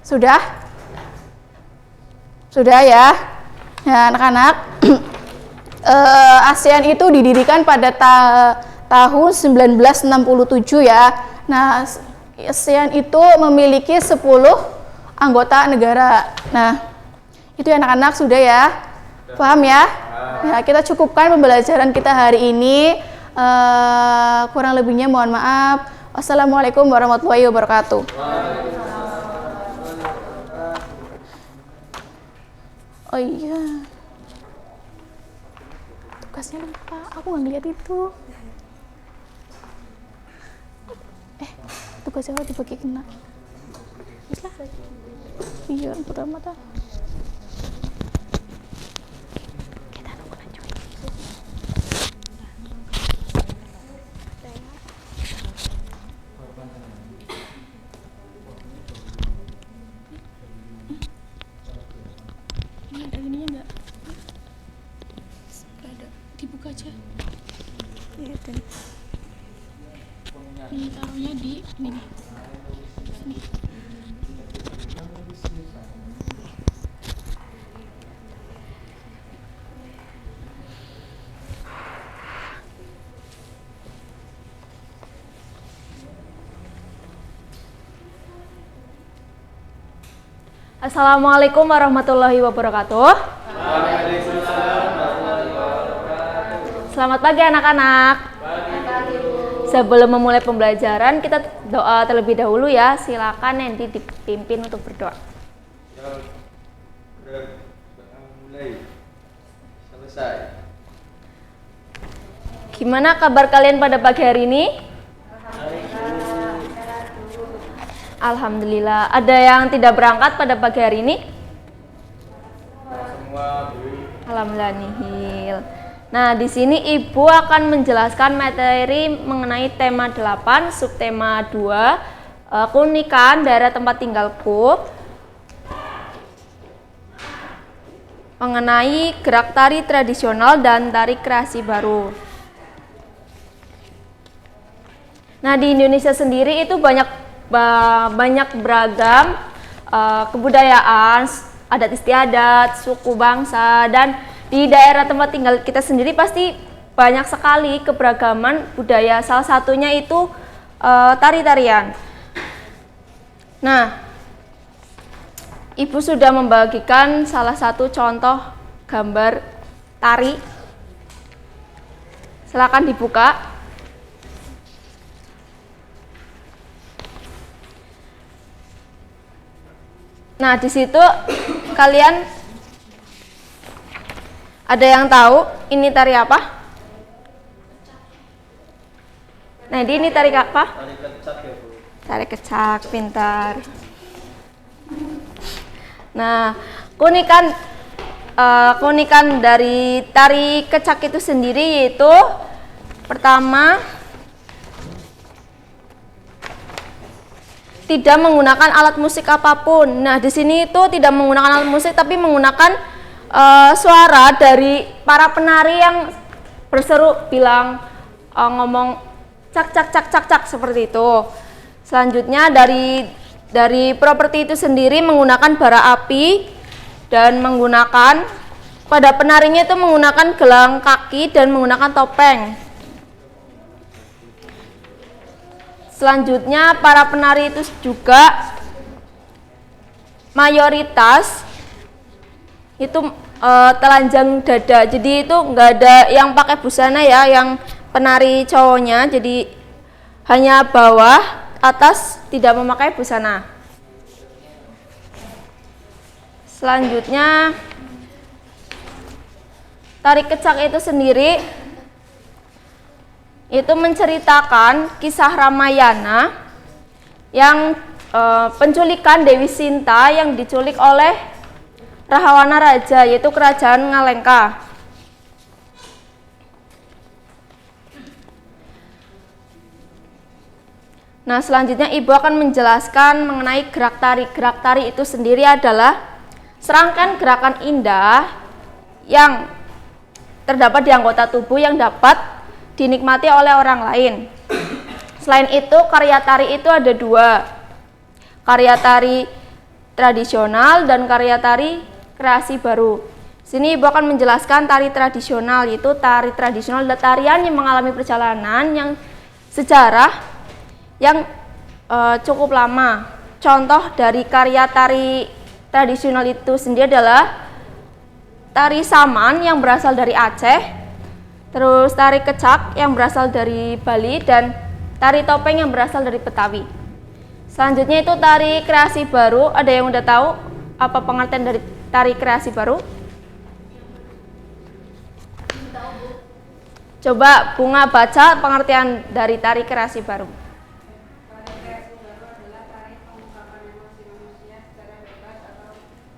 Sudah? Sudah ya? Ya, anak-anak. ASEAN itu didirikan pada tahun 1967 ya. Nah, ASEAN itu memiliki 10 anggota negara. Nah, itu ya anak-anak, sudah ya? Paham ya? Ya, kita cukupkan pembelajaran kita hari ini. Kurang lebihnya mohon maaf. Wassalamualaikum warahmatullahi wabarakatuh. Oh iya, tugasnya lupa, aku nggak ngeliat itu. Tugasnya apa dibagi kena? Bisa? Iya, pertama mata. Kita nunggu lanjut. Ini ada ininya enggak? Enggak ada. Dibuka aja. Iya, dan ini taruhnya di ini nih. Sini. Assalamualaikum warahmatullahi wabarakatuh. Selamat pagi anak-anak. Sebelum memulai pembelajaran, kita doa terlebih dahulu ya. Silakan nanti dipimpin untuk berdoa. Mulai. Selesai. Gimana kabar kalian pada pagi hari ini? Alhamdulillah. Ada yang tidak berangkat pada pagi hari ini? Semua, Bu. Alhamdulillah nihil. Nah, di sini Ibu akan menjelaskan materi mengenai tema 8, subtema 2, keunikan daerah tempat tinggalku, mengenai gerak tari tradisional dan tari kreasi baru. Nah, di Indonesia sendiri itu banyak beragam kebudayaan, adat istiadat, suku bangsa, dan di daerah tempat tinggal kita sendiri pasti banyak sekali keberagaman budaya. Salah satunya itu tari-tarian. Nah, Ibu sudah membagikan salah satu contoh gambar tari. Silakan dibuka. Nah, di situ kalian ada yang tahu ini tari apa? Nah, ini tari apa? Tari kecak ya Bu. Tari kecak, pintar. Nah, keunikan dari tari kecak itu sendiri yaitu pertama, tidak menggunakan alat musik apapun. Nah, di sini itu tidak menggunakan alat musik tapi menggunakan suara dari para penari yang berseru bilang ngomong cak cak cak cak cak seperti itu. Selanjutnya dari properti itu sendiri menggunakan bara api dan menggunakan pada penarinya itu menggunakan gelang kaki dan menggunakan topeng. Selanjutnya para penari itu juga mayoritas itu telanjang dada. Jadi itu nggak ada yang pakai busana ya, yang penari cowoknya. Jadi hanya bawah, atas tidak memakai busana. Selanjutnya tari kecak itu sendiri itu menceritakan kisah Ramayana yang penculikan Dewi Sinta yang diculik oleh Rahawana Raja, yaitu kerajaan Ngalengka. Nah, selanjutnya Ibu akan menjelaskan mengenai gerak tari. Gerak tari itu sendiri adalah serangkaian gerakan indah yang terdapat di anggota tubuh yang dapat dinikmati oleh orang lain. Selain itu, karya tari itu ada dua, karya tari tradisional dan karya tari kreasi baru. Sini Ibu akan menjelaskan tari tradisional, yaitu tari tradisional adalah tarian yang mengalami perjalanan yang sejarah yang cukup lama. Contoh dari karya tari tradisional itu sendiri adalah tari saman yang berasal dari Aceh, terus tari kecak yang berasal dari Bali, dan tari topeng yang berasal dari Betawi. Selanjutnya itu tari kreasi baru. Ada yang udah tahu apa pengertian dari tari kreasi baru? Coba Bunga baca pengertian dari tari kreasi baru. Tari kreasi baru adalah tari pengungkapan emosi manusia secara bebas atau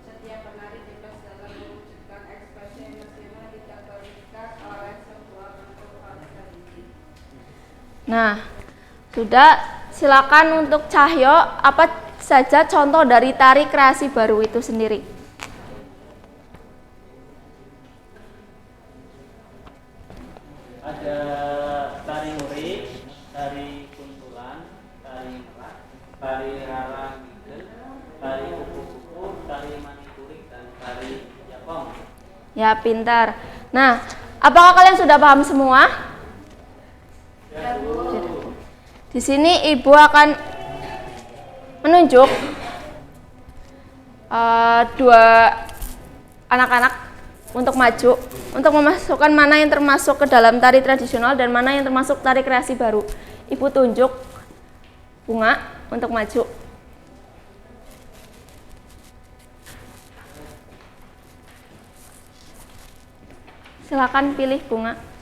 setiap penari bebas dalam mewujudkan ekspresi emosional tidak terikat oleh sebuah bentuk atau tradisi. Nah, sudah, silakan untuk Cahyo, apa saja contoh dari tari kreasi baru itu sendiri? Ada tari lurik, tari kuntulan, tari merak, tari rarang ngidel, tari kupu-kupu, tari manikurik, dan tari japong. Ya, pintar. Nah, apakah kalian sudah paham semua? Di sini Ibu akan menunjuk dua anak-anak untuk maju, untuk memasukkan mana yang termasuk ke dalam tari tradisional dan mana yang termasuk tari kreasi baru. Ibu tunjuk Bunga untuk maju. Silakan pilih Bunga.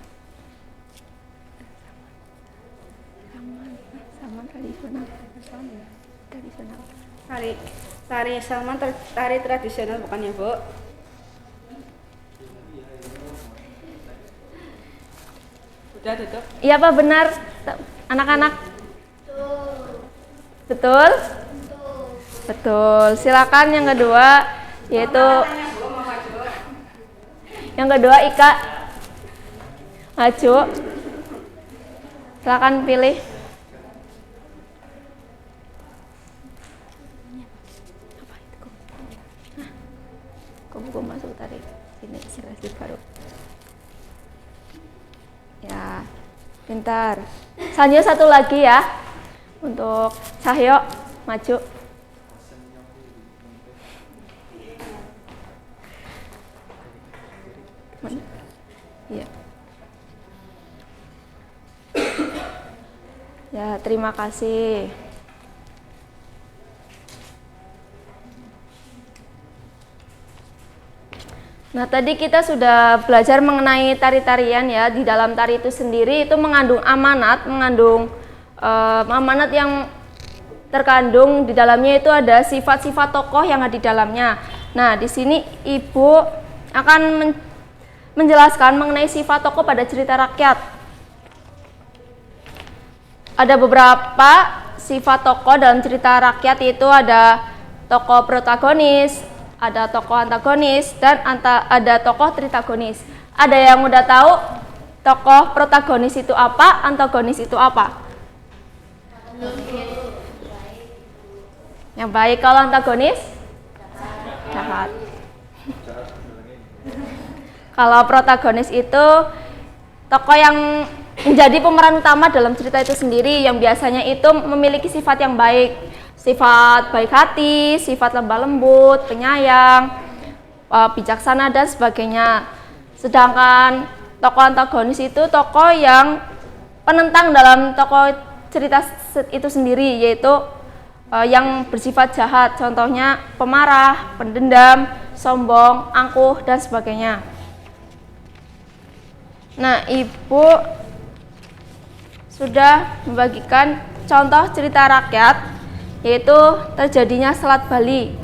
Tari saman tari tradisional bukan ya, Bu? Udah tutup. Iya apa benar anak-anak? Betul? Betul. Silakan yang kedua, yaitu yang kedua Ika maju. Silakan pilih. Gue masuk tadi ini kreasi baru. Ya, pintar. Selanjutnya satu lagi ya untuk Cahyo maju. Iya. Ya, terima kasih. Nah, tadi kita sudah belajar mengenai tari-tarian ya. Di dalam tari itu sendiri itu mengandung amanat, amanat yang terkandung di dalamnya itu ada sifat-sifat tokoh yang ada di dalamnya. Nah, di sini Ibu akan menjelaskan mengenai sifat tokoh pada cerita rakyat. Ada beberapa sifat tokoh dalam cerita rakyat, itu ada tokoh protagonis, ada tokoh antagonis, dan ada tokoh tritagonis. Ada yang udah tahu tokoh protagonis itu apa, antagonis itu apa? Yang baik. Kalau antagonis? Jahat. Kalau protagonis itu tokoh yang menjadi pemeran utama dalam cerita itu sendiri, yang biasanya itu memiliki sifat yang baik, sifat baik hati, sifat lemah lembut, penyayang, bijaksana dan sebagainya. Sedangkan tokoh antagonis itu tokoh yang penentang dalam tokoh cerita itu sendiri, yaitu yang bersifat jahat, contohnya pemarah, pendendam, sombong, angkuh dan sebagainya. Nah, Ibu sudah membagikan contoh cerita rakyat, yaitu terjadinya Selat Bali.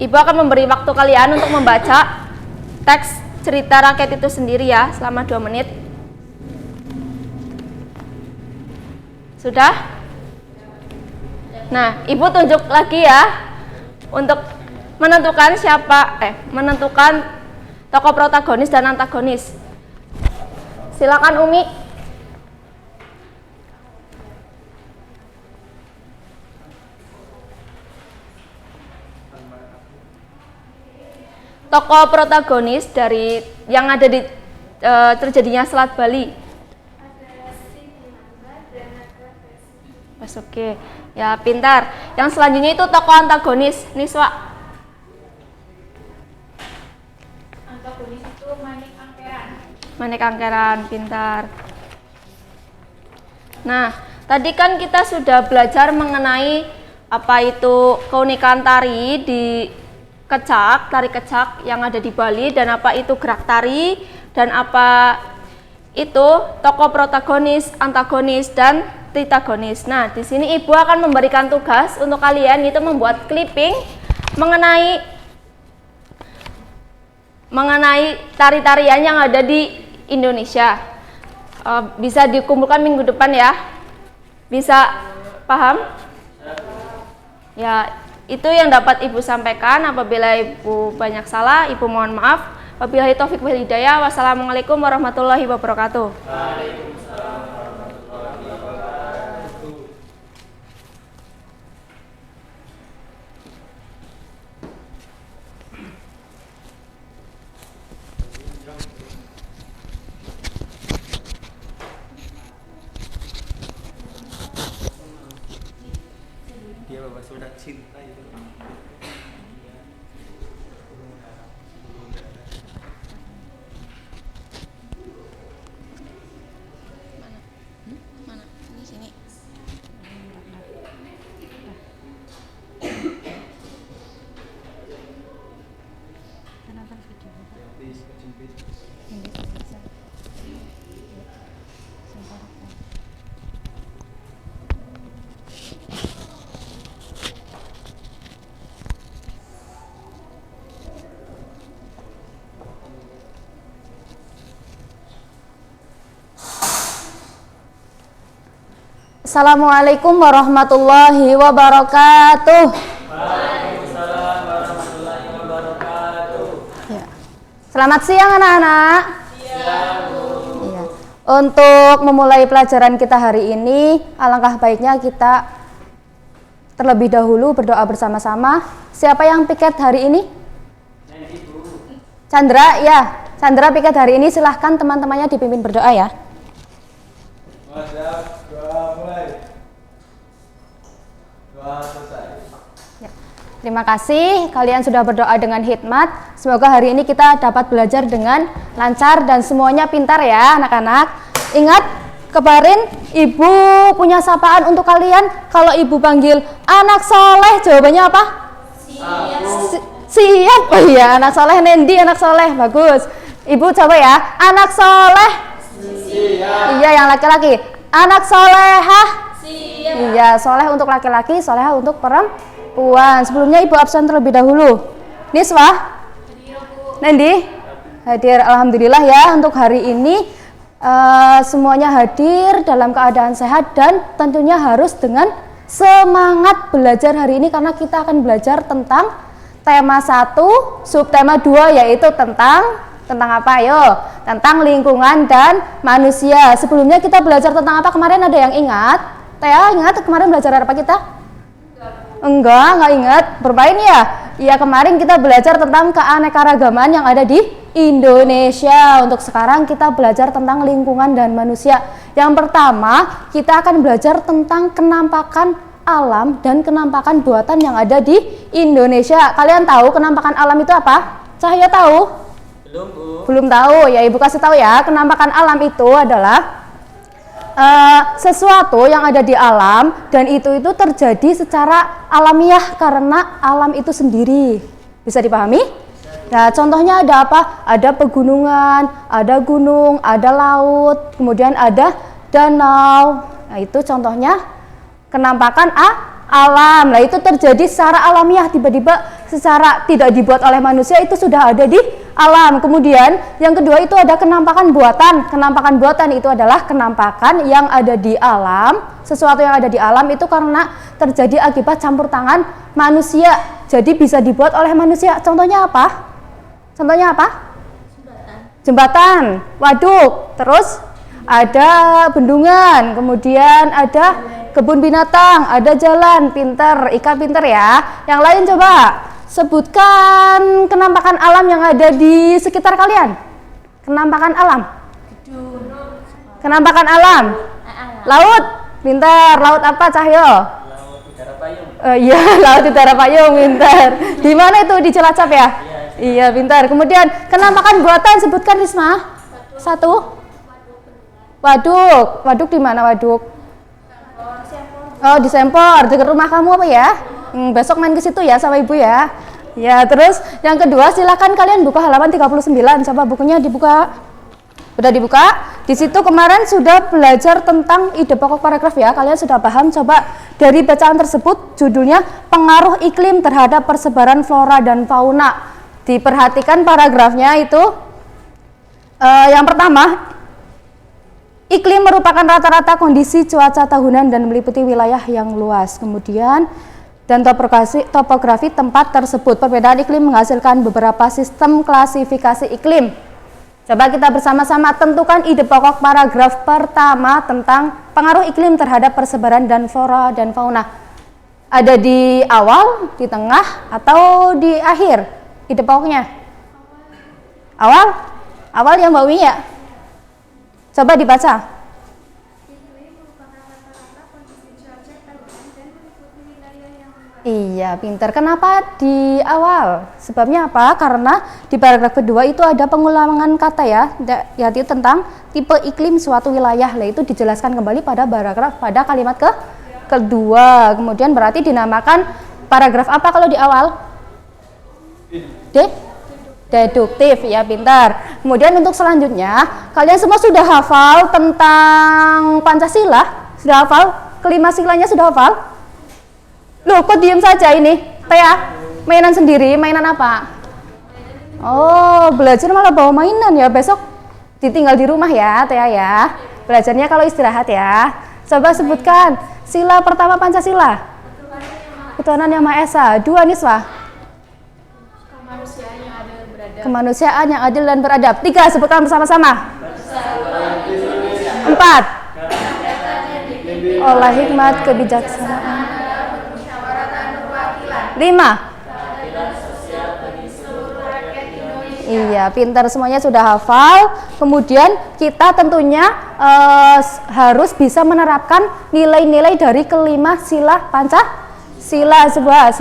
Ibu akan memberi waktu kalian untuk membaca teks cerita rakyat itu sendiri ya, selama 2 menit. Sudah? Nah, Ibu tunjuk lagi ya untuk menentukan menentukan tokoh protagonis dan antagonis. Silakan Umi. Tokoh protagonis dari yang ada di terjadinya Selat Bali. Oke, ya pintar. Yang selanjutnya itu tokoh antagonis, Niswa. Antagonis itu Manik Angkeran. Manik Angkeran, pintar. Nah, tadi kan kita sudah belajar mengenai apa itu keunikan tari di kecak, tari kecak yang ada di Bali, dan apa itu gerak tari, dan apa itu tokoh protagonis, antagonis, dan tritagonis. Nah, di sini Ibu akan memberikan tugas untuk kalian, itu membuat clipping mengenai tari-tarian yang ada di Indonesia. Bisa dikumpulkan minggu depan ya. Bisa paham? Ya, itu yang dapat Ibu sampaikan. Apabila Ibu banyak salah, Ibu mohon maaf. Wabillahi taufik wal hidayah. Wassalamualaikum warahmatullahi wabarakatuh. Dia bawa surat cinta itu. Mana? Ini sini. Assalamualaikum warahmatullahi wabarakatuh. Waalaikumsalam warahmatullahi wabarakatuh. Ya. Selamat siang anak-anak. Siang, Bu. Ya. Untuk memulai pelajaran kita hari ini, alangkah baiknya kita terlebih dahulu berdoa bersama-sama. Siapa yang piket hari ini? Chandra, ya. Chandra piket hari ini, silahkan teman-temannya dipimpin berdoa ya. Terima kasih kalian sudah berdoa dengan hikmat. Semoga hari ini kita dapat belajar dengan lancar dan semuanya pintar ya anak-anak. Ingat, kemarin Ibu punya sapaan untuk kalian. Kalau Ibu panggil anak soleh, jawabannya apa? Siap. Oh iya, anak soleh. Nendi anak soleh, bagus. Ibu coba ya, anak soleh. Siap. Iya, yang laki-laki. Anak solehah. Siap. Iya, soleh untuk laki-laki, solehah untuk perempuan. Sebelumnya ibu absen terlebih dahulu. Niswa, Nendi, hadir. Alhamdulillah ya, untuk hari ini semuanya hadir dalam keadaan sehat dan tentunya harus dengan semangat belajar hari ini karena kita akan belajar tentang tema 1, subtema 2 yaitu tentang apa? Ayo, tentang lingkungan dan manusia. Sebelumnya kita belajar tentang apa kemarin, ada yang ingat? Teh, ingat kemarin belajar apa kita? Enggak ingat. Bermain ya? Iya, kemarin kita belajar tentang keanekaragaman yang ada di Indonesia. Untuk sekarang kita belajar tentang lingkungan dan manusia. Yang pertama, kita akan belajar tentang kenampakan alam dan kenampakan buatan yang ada di Indonesia. Kalian tahu kenampakan alam itu apa? Cahaya tahu? Belum, Bu. Belum tahu. Ya, Ibu kasih tahu ya. Kenampakan alam itu adalah sesuatu yang ada di alam dan itu terjadi secara alamiah karena alam itu sendiri. Bisa dipahami? Nah, contohnya ada apa? Ada pegunungan, ada gunung, ada laut, kemudian ada danau. Nah, itu contohnya kenampakan alam. Nah, itu terjadi secara alamiah, tiba-tiba secara tidak dibuat oleh manusia, itu sudah ada di alam. Kemudian yang kedua itu ada kenampakan buatan. Kenampakan buatan itu adalah kenampakan yang ada di alam. Sesuatu yang ada di alam itu karena terjadi akibat campur tangan manusia. Jadi bisa dibuat oleh manusia. Contohnya apa? Contohnya apa? Jembatan, waduk, terus ada bendungan, kemudian ada kebun binatang, ada jalan. Pinter, Ika pinter ya. Yang lain coba sebutkan kenampakan alam yang ada di sekitar kalian. Kenampakan alam. Kenampakan alam. Laut. Pinter. Laut apa, Cahyo? Laut Udara Payung. Iya, Laut Udara Payung. Pinter. Di mana itu, di Cilacap ya? Iya, pintar. Kemudian kenampakan buatan, sebutkan Risma. 1. Waduk. Waduk di mana waduk? Oh, di Sempor, dekat rumah kamu apa ya? Besok main ke situ ya sama ibu ya. Ya, terus yang kedua silakan kalian buka halaman 39. Coba bukunya dibuka. Udah dibuka? Di situ kemarin sudah belajar tentang ide pokok paragraf ya. Kalian sudah paham? Coba dari bacaan tersebut judulnya pengaruh iklim terhadap persebaran flora dan fauna. Diperhatikan paragrafnya itu. Yang pertama, iklim merupakan rata-rata kondisi cuaca tahunan dan meliputi wilayah yang luas. Kemudian dan topografi tempat tersebut. Perbedaan iklim menghasilkan beberapa sistem klasifikasi iklim. Coba kita bersama-sama tentukan ide pokok paragraf pertama tentang pengaruh iklim terhadap persebaran dan flora dan fauna. Ada di awal, di tengah, atau di akhir ide pokoknya? Awal? Awal ya Mbak Umi ya? Coba dibaca. Iya, pintar. Kenapa di awal? Sebabnya apa? Karena di paragraf kedua itu ada pengulangan kata ya, yaitu tentang tipe iklim suatu wilayah. Nah, itu dijelaskan kembali pada paragraf pada kalimat kedua. Kemudian berarti dinamakan paragraf apa kalau di awal? Deduktif ya, pintar. Kemudian untuk selanjutnya, kalian semua sudah hafal tentang Pancasila? Sudah hafal? Kelima silanya sudah hafal? Loh, kok diem saja ini? Tea, mainan sendiri, mainan apa? Oh, belajar malah bawa mainan ya. Besok ditinggal di rumah ya, Tea ya. Belajarnya kalau istirahat ya. Coba sebutkan sila pertama Pancasila. Ketuhanan Yang Maha Esa. 2 Niswa. Kemanusiaan yang adil dan beradab. 3, sebutkan bersama-sama. 4. Olah hikmat kebijaksanaan. 5. Iya, pintar semuanya sudah hafal. Kemudian kita tentunya harus bisa menerapkan nilai-nilai dari kelima sila Pancasila. Sebuah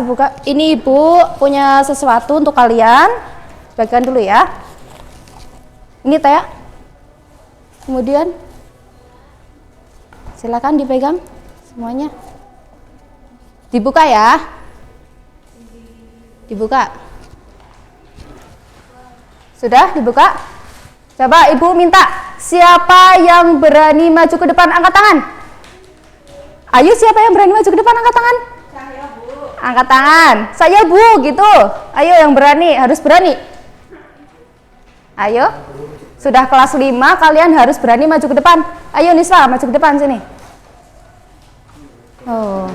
ini Ibu punya sesuatu untuk kalian. Bagian dulu ya. Ini Teh. Kemudian silakan dipegang semuanya. Dibuka ya. Dibuka. Sudah dibuka? Coba Ibu minta, siapa yang berani maju ke depan angkat tangan? Ayo, siapa yang berani maju ke depan angkat tangan? Saya, Bu. Angkat tangan. Saya, Bu, gitu. Ayo yang berani, harus berani. Ayo. Sudah kelas 5, kalian harus berani maju ke depan. Ayo Niswa, maju ke depan sini. Oh.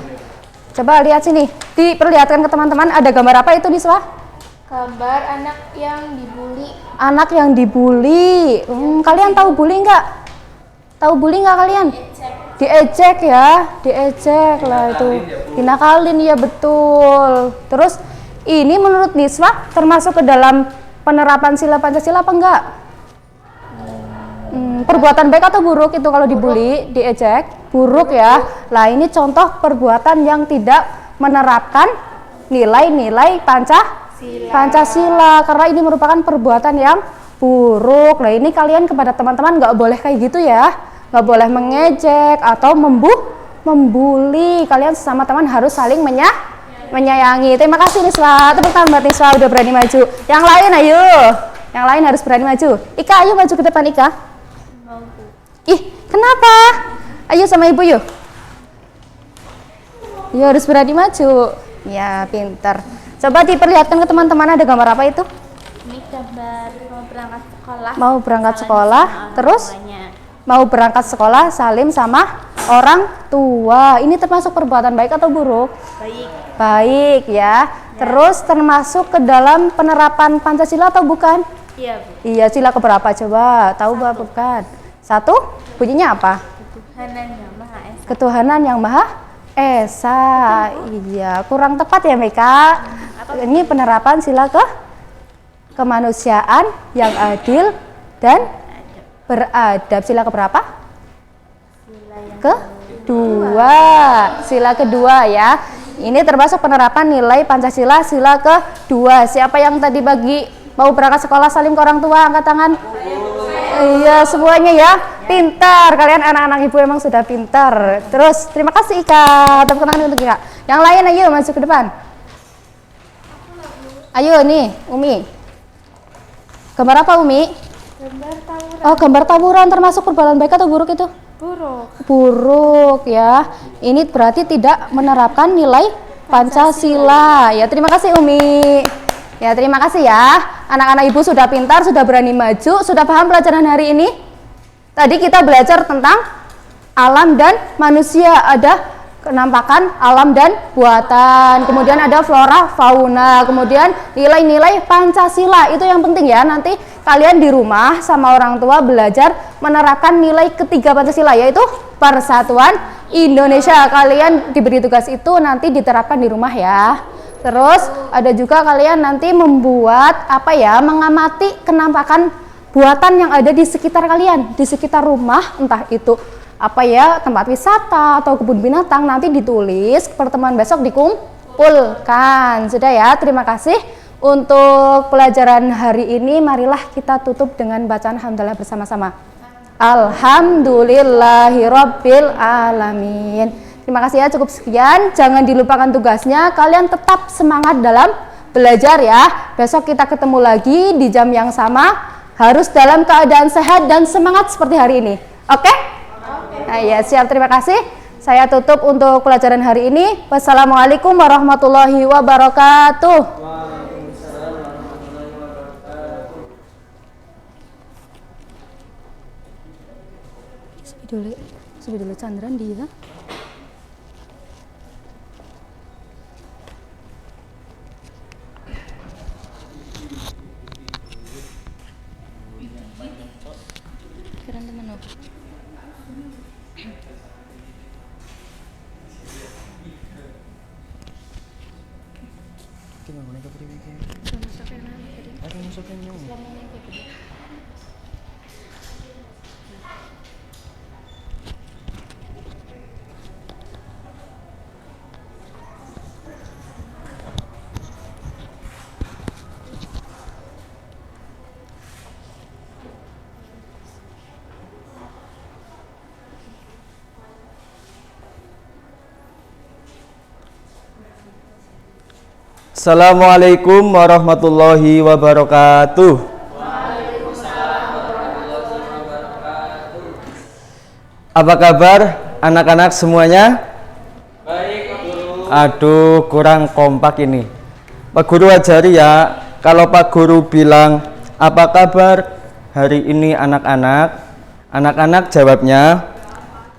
Coba lihat sini. Diperlihatkan ke teman-teman, ada gambar apa itu Niswa? Gambar anak yang dibully. Anak yang dibully. Kalian tahu bully nggak? Tahu bully nggak kalian? Diejek ya, diejek lah itu. Dinakalin ya, betul. Terus ini menurut Niswa termasuk ke dalam penerapan sila Pancasila apa enggak? Perbuatan baik atau buruk itu kalau dibully, diejek? Buruk ya. Lah ini contoh perbuatan yang tidak menerapkan nilai-nilai Pancasila, karena ini merupakan perbuatan yang buruk. Nah ini kalian kepada teman-teman nggak boleh kayak gitu ya, nggak boleh mengejek atau membuli. Kalian sesama teman harus saling menyayangi. Terima kasih Niswa, tepuk tangan buat Niswa udah berani maju. Yang lain ayo, yang lain harus berani maju. Ika, ayo maju ke depan Ika. Ih, kenapa? Ayo sama ibu yuk. Yuk harus berani maju. Ya pintar. Coba diperlihatkan ke teman-teman, ada gambar apa itu? Ini gambar mau berangkat sekolah. Mau berangkat sekolah, terus Tuanya. mau berangkat sekolah salim sama orang tua. Ini termasuk perbuatan baik atau buruk? Baik. Baik ya. Terus termasuk ke dalam penerapan Pancasila atau bukan? Iya, Bu. Iya, sila keberapa coba? Tahu apa bukan? 1, bunyinya apa? Ketuhanan yang Maha Esa. Ketuhanan yang Maha Esa. Iya, kurang tepat ya Meka. Ini penerapan sila kemanusiaan yang adil dan beradab. Sila keberapa? Kedua. Sila kedua ya. Ini termasuk penerapan nilai Pancasila sila kedua. Siapa yang tadi bagi mau berangkat sekolah salim ke orang tua, angkat tangan. Iya semuanya ya, pintar. Kalian anak-anak ibu emang sudah pintar. Terus terima kasih Ika, tepuk tangan untuk Ika. Yang lain ayo masuk ke depan. Ayo nih Umi. Gambar apa Umi? Gambar tawuran. Oh gambar tawuran, termasuk perbuatan baik atau buruk itu? Buruk. Buruk ya. Ini berarti tidak menerapkan nilai Pancasila. Ya terima kasih Umi. Ya terima kasih ya. Anak-anak ibu sudah pintar, sudah berani maju, sudah paham pelajaran hari ini? Tadi kita belajar tentang alam dan manusia, ada kenampakan alam dan buatan, kemudian ada flora fauna, kemudian nilai-nilai Pancasila. Itu yang penting ya, nanti kalian di rumah sama orang tua belajar menerapkan nilai ketiga Pancasila, yaitu Persatuan Indonesia. Kalian diberi tugas itu nanti diterapkan di rumah ya. Terus ada juga kalian nanti membuat apa ya, mengamati kenampakan buatan yang ada di sekitar kalian, di sekitar rumah, entah itu apa ya, tempat wisata atau kebun binatang. Nanti ditulis, pertemuan besok dikumpulkan. Sudah ya, terima kasih untuk pelajaran hari ini. Marilah kita tutup dengan bacaan alhamdulillah bersama-sama. Alhamdulillahirabbil alamin. Terima kasih ya, cukup sekian. Jangan dilupakan tugasnya. Kalian tetap semangat dalam belajar ya. Besok kita ketemu lagi di jam yang sama. Harus dalam keadaan sehat dan semangat seperti hari ini. Oke? Nah, ya, siap. Terima kasih. Saya tutup untuk pelajaran hari ini. Wassalamualaikum warahmatullahi wabarakatuh. Waalaikumsalam warahmatullahi wabarakatuh. Sepi dulu Chandran dia. Assalamualaikum warahmatullahi wabarakatuh. Apa kabar anak-anak semuanya? Baik, Guru. Aduh, kurang kompak ini. Pak Guru ajari ya, kalau Pak Guru bilang, apa kabar hari ini anak-anak? Anak-anak jawabnya,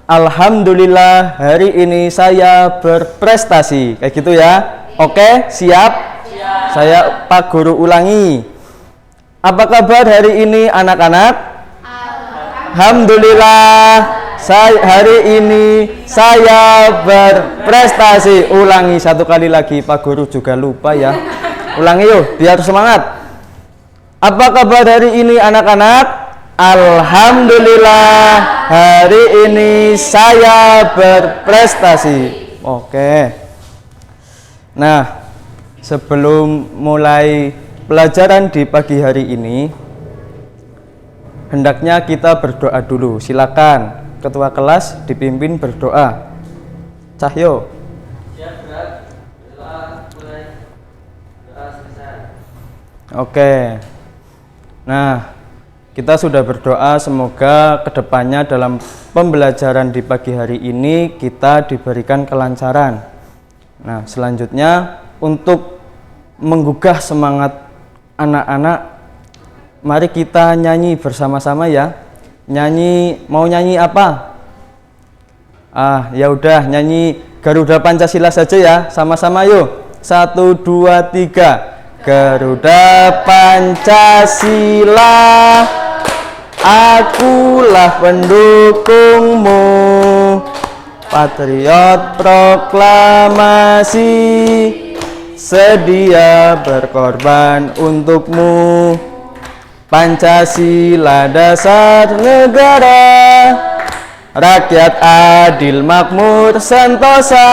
Alhamdulillah hari ini saya berprestasi. Kayak gitu ya. Oke, siap? Siap. Saya Pak Guru ulangi. Apa kabar hari ini anak-anak? Alhamdulillah. Hari ini saya berprestasi. Ulangi satu kali lagi, Pak Guru juga lupa ya. Ulangi yuk, biar semangat. Apa kabar hari ini anak-anak? Alhamdulillah, hari ini saya berprestasi. Oke. Nah, sebelum mulai pelajaran di pagi hari ini, hendaknya kita berdoa dulu. Silakan. Ketua kelas dipimpin berdoa. Cahyo. Oke. Nah, kita sudah berdoa semoga kedepannya dalam pembelajaran di pagi hari ini kita diberikan kelancaran. Nah, selanjutnya untuk menggugah semangat anak-anak, mari kita nyanyi bersama-sama ya. Mau nyanyi apa? Ya udah, nyanyi Garuda Pancasila saja ya, sama-sama yuk. 1, 2, 3. Garuda Pancasila, akulah pendukungmu, patriot proklamasi, sedia berkorban untukmu. Pancasila dasar negara, rakyat adil makmur sentosa,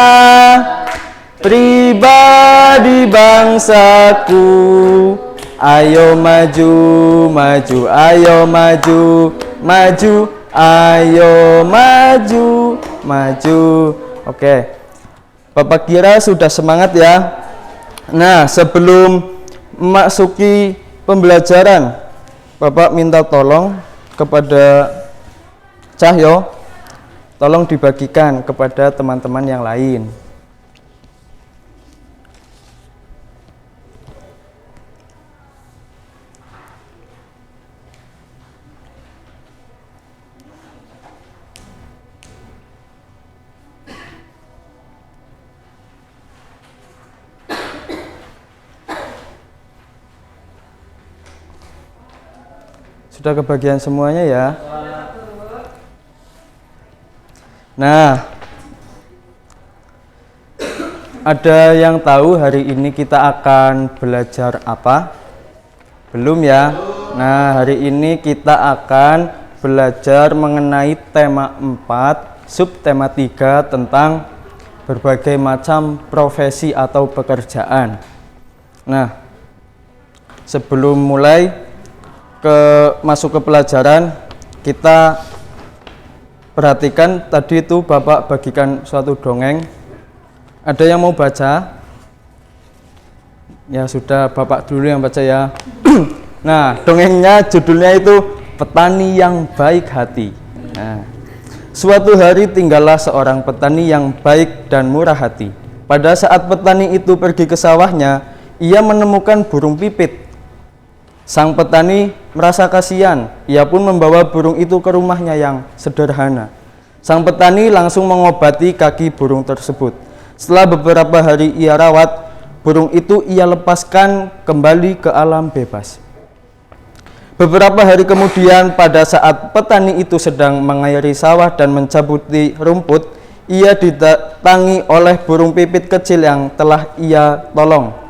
pribadi bangsaku, ayo maju, maju, ayo maju, maju, ayo maju, maju. Oke, Bapak kira sudah semangat ya. Nah, sebelum memasuki pembelajaran, Bapak minta tolong kepada Cahyo, tolong dibagikan kepada teman-teman yang lain. Sudah kebagian semuanya ya. Nah, ada yang tahu hari ini kita akan belajar apa? Belum ya? Nah, hari ini kita akan belajar mengenai tema 4, subtema 3 tentang berbagai macam profesi atau pekerjaan. Nah, sebelum mulai masuk ke pelajaran, kita perhatikan tadi itu Bapak bagikan suatu dongeng. Ada yang mau baca? Ya sudah, Bapak dulu yang baca ya. Nah, dongengnya judulnya itu Petani yang Baik Hati. Nah, suatu hari tinggallah seorang petani yang baik dan murah hati. Pada saat petani itu pergi ke sawahnya, ia menemukan burung pipit. Sang petani merasa kasihan, ia pun membawa burung itu ke rumahnya yang sederhana. Sang petani langsung mengobati kaki burung tersebut. Setelah beberapa hari ia rawat, burung itu ia lepaskan kembali ke alam bebas. Beberapa hari kemudian, pada saat petani itu sedang mengairi sawah dan mencabuti rumput, ia didatangi oleh burung pipit kecil yang telah ia tolong.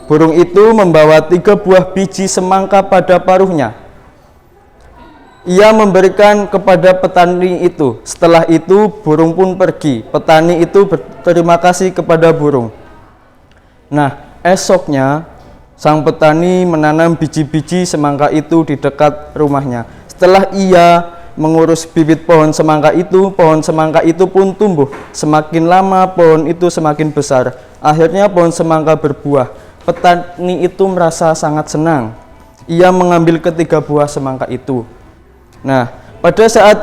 Burung itu membawa 3 buah biji semangka pada paruhnya. Ia memberikan kepada petani itu. Setelah itu burung pun pergi. Petani itu berterima kasih kepada burung. Nah, esoknya sang petani menanam biji-biji semangka itu di dekat rumahnya. Setelah ia mengurus bibit pohon semangka itu pun tumbuh. Semakin lama pohon itu semakin besar. Akhirnya pohon semangka berbuah. petani itu merasa sangat senang. Ia mengambil ketiga buah semangka itu. Nah, pada saat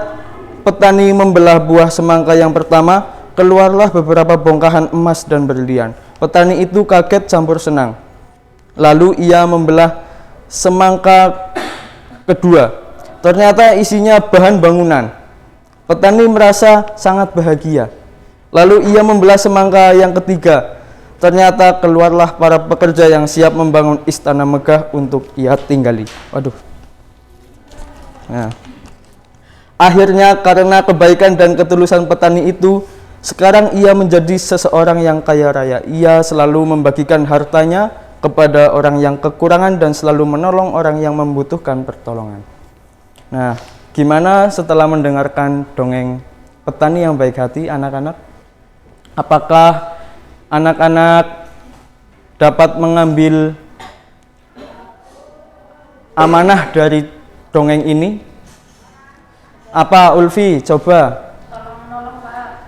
petani membelah buah semangka yang pertama, keluarlah beberapa bongkahan emas dan berlian. Petani itu kaget campur senang. Lalu ia membelah semangka kedua. Ternyata isinya bahan bangunan. Petani merasa sangat bahagia. Lalu ia membelah semangka yang ketiga. Ternyata keluarlah para pekerja yang siap membangun istana megah untuk ia tinggali. Waduh. Nah, akhirnya karena kebaikan dan ketulusan petani itu, sekarang ia menjadi seseorang yang kaya raya. Ia selalu membagikan hartanya kepada orang yang kekurangan dan selalu menolong orang yang membutuhkan pertolongan. Nah, gimana setelah mendengarkan dongeng petani yang baik hati, anak-anak? Apakah anak-anak dapat mengambil amanah dari dongeng ini? Apa, Ulfi? Coba.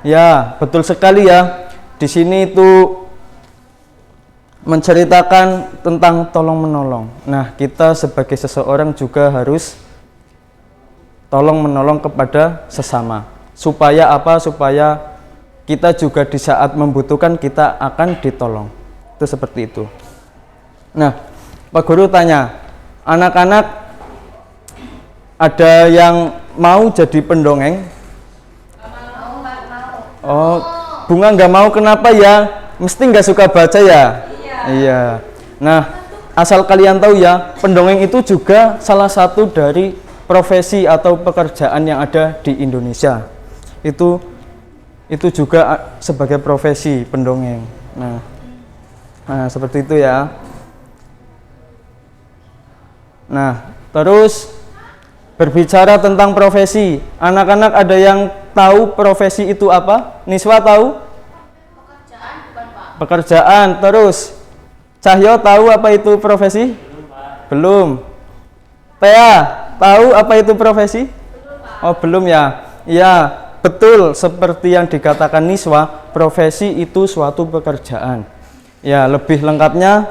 Ya, betul sekali ya. Di sini itu menceritakan tentang tolong menolong. Nah, kita sebagai seseorang juga harus tolong menolong kepada sesama. Supaya apa? Supaya kita juga di saat membutuhkan kita akan ditolong. Itu seperti itu. Nah, Pak Guru tanya, anak-anak ada yang mau jadi pendongeng? Oh, Bunga nggak mau, kenapa ya? Mesti nggak suka baca ya? Iya. Nah, asal kalian tahu ya, pendongeng itu juga salah satu dari profesi atau pekerjaan yang ada di Indonesia. Itu juga sebagai profesi pendongeng. Nah, seperti itu ya. Nah, terus berbicara tentang profesi, anak-anak ada yang tahu profesi itu apa? Niswa tahu? Pekerjaan, bukan Pak. Pekerjaan. Terus Cahyo tahu apa itu profesi? Belum, Pak. Belum. Tea tahu apa itu profesi? Belum, Pak. Oh, belum ya. Iya, betul seperti yang dikatakan Niswa, profesi itu suatu pekerjaan. Ya, lebih lengkapnya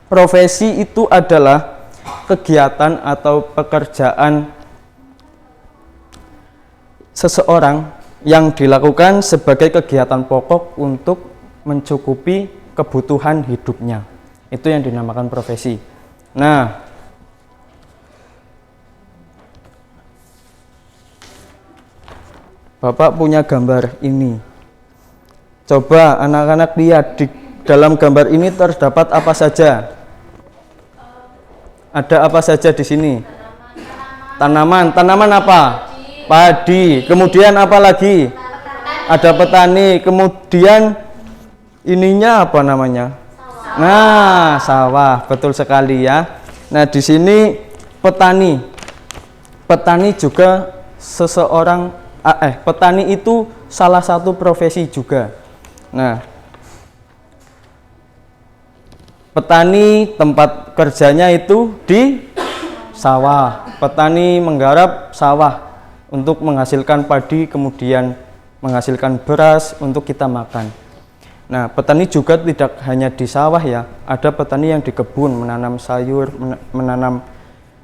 profesi itu adalah kegiatan atau pekerjaan seseorang yang dilakukan sebagai kegiatan pokok untuk mencukupi kebutuhan hidupnya. Itu yang dinamakan profesi. Nah, Bapak punya gambar ini. Coba anak-anak lihat di dalam gambar ini terdapat apa saja? Ada apa saja di sini? Tanaman. Tanaman apa? Padi. Kemudian apa lagi? Ada petani. Kemudian ininya apa namanya? Nah, sawah. Betul sekali ya. Nah, di sini petani. Petani juga seseorang petani itu salah satu profesi juga. Nah, petani tempat kerjanya itu di sawah. Petani menggarap sawah untuk menghasilkan padi, kemudian menghasilkan beras untuk kita makan. Nah, petani juga tidak hanya di sawah ya. Ada petani yang di kebun menanam sayur,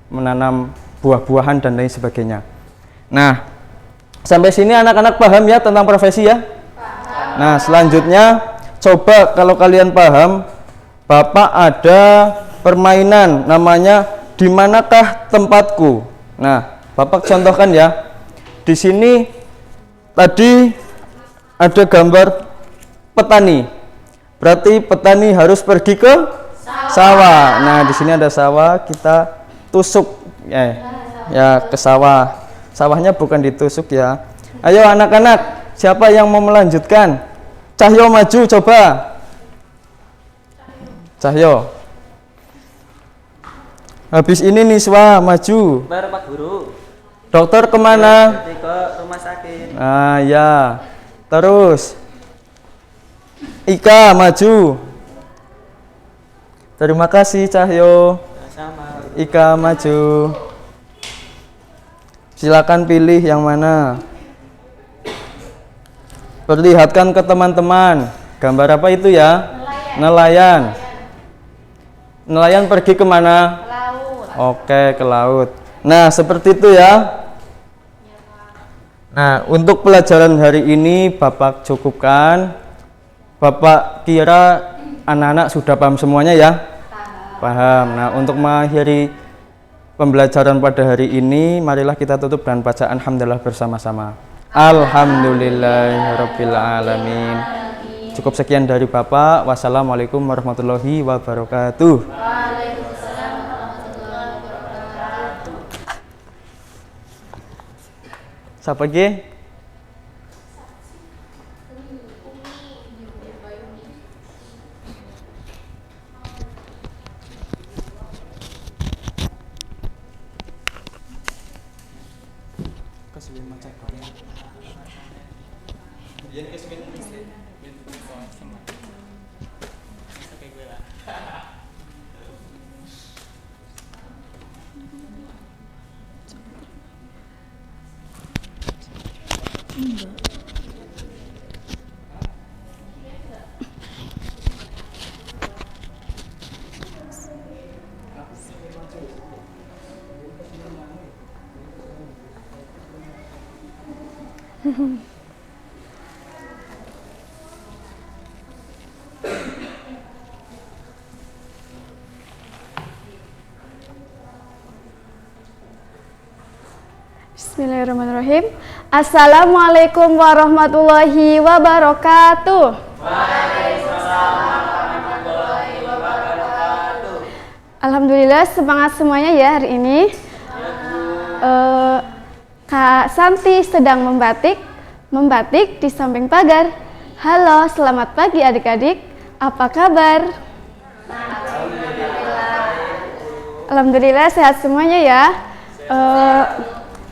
menanam buah-buahan dan lain sebagainya. Nah, sampai sini anak-anak paham ya tentang profesi ya? Nah, selanjutnya coba kalau kalian paham, Bapak ada permainan namanya Di Manakah Tempatku. Nah, Bapak contohkan ya. Di sini tadi ada gambar petani. Berarti petani harus pergi ke sawah. Nah, di sini ada sawah, kita tusuk ya ke sawah. Sawahnya bukan ditusuk ya. Ayo anak-anak, siapa yang mau melanjutkan? Cahyo maju coba. Cahyo. Habis ini Niswa maju. Baru Pak Guru. Dokter kemana? Nanti ke rumah sakit. Ah ya. Terus Ika maju. Terima kasih Cahyo. Sama. Ika maju. Silakan pilih yang mana. Perlihatkan ke teman-teman. Gambar apa itu ya? Nelayan. Nelayan pergi kemana? Laut. Oke, ke laut. Nah, seperti itu ya. Nah, untuk pelajaran hari ini Bapak cukupkan. Bapak kira anak-anak sudah paham semuanya ya? Paham. Nah, untuk mengakhiri pembelajaran pada hari ini, marilah kita tutup dengan bacaan hamdalah bersama-sama. Alhamdulillahirabbil alamin. Cukup sekian dari Bapak. Wassalamualaikum warahmatullahi wabarakatuh. Waalaikumsalam warahmatullahi wabarakatuh. Siapa lagi? Bismillahirrahmanirrahim. Assalamualaikum warahmatullahi wabarakatuh. Alhamdulillah semangat semuanya ya hari ini. Kak Santi sedang membatik di samping pagar. Halo, selamat pagi adik-adik. Apa kabar? Alhamdulillah sehat semuanya ya.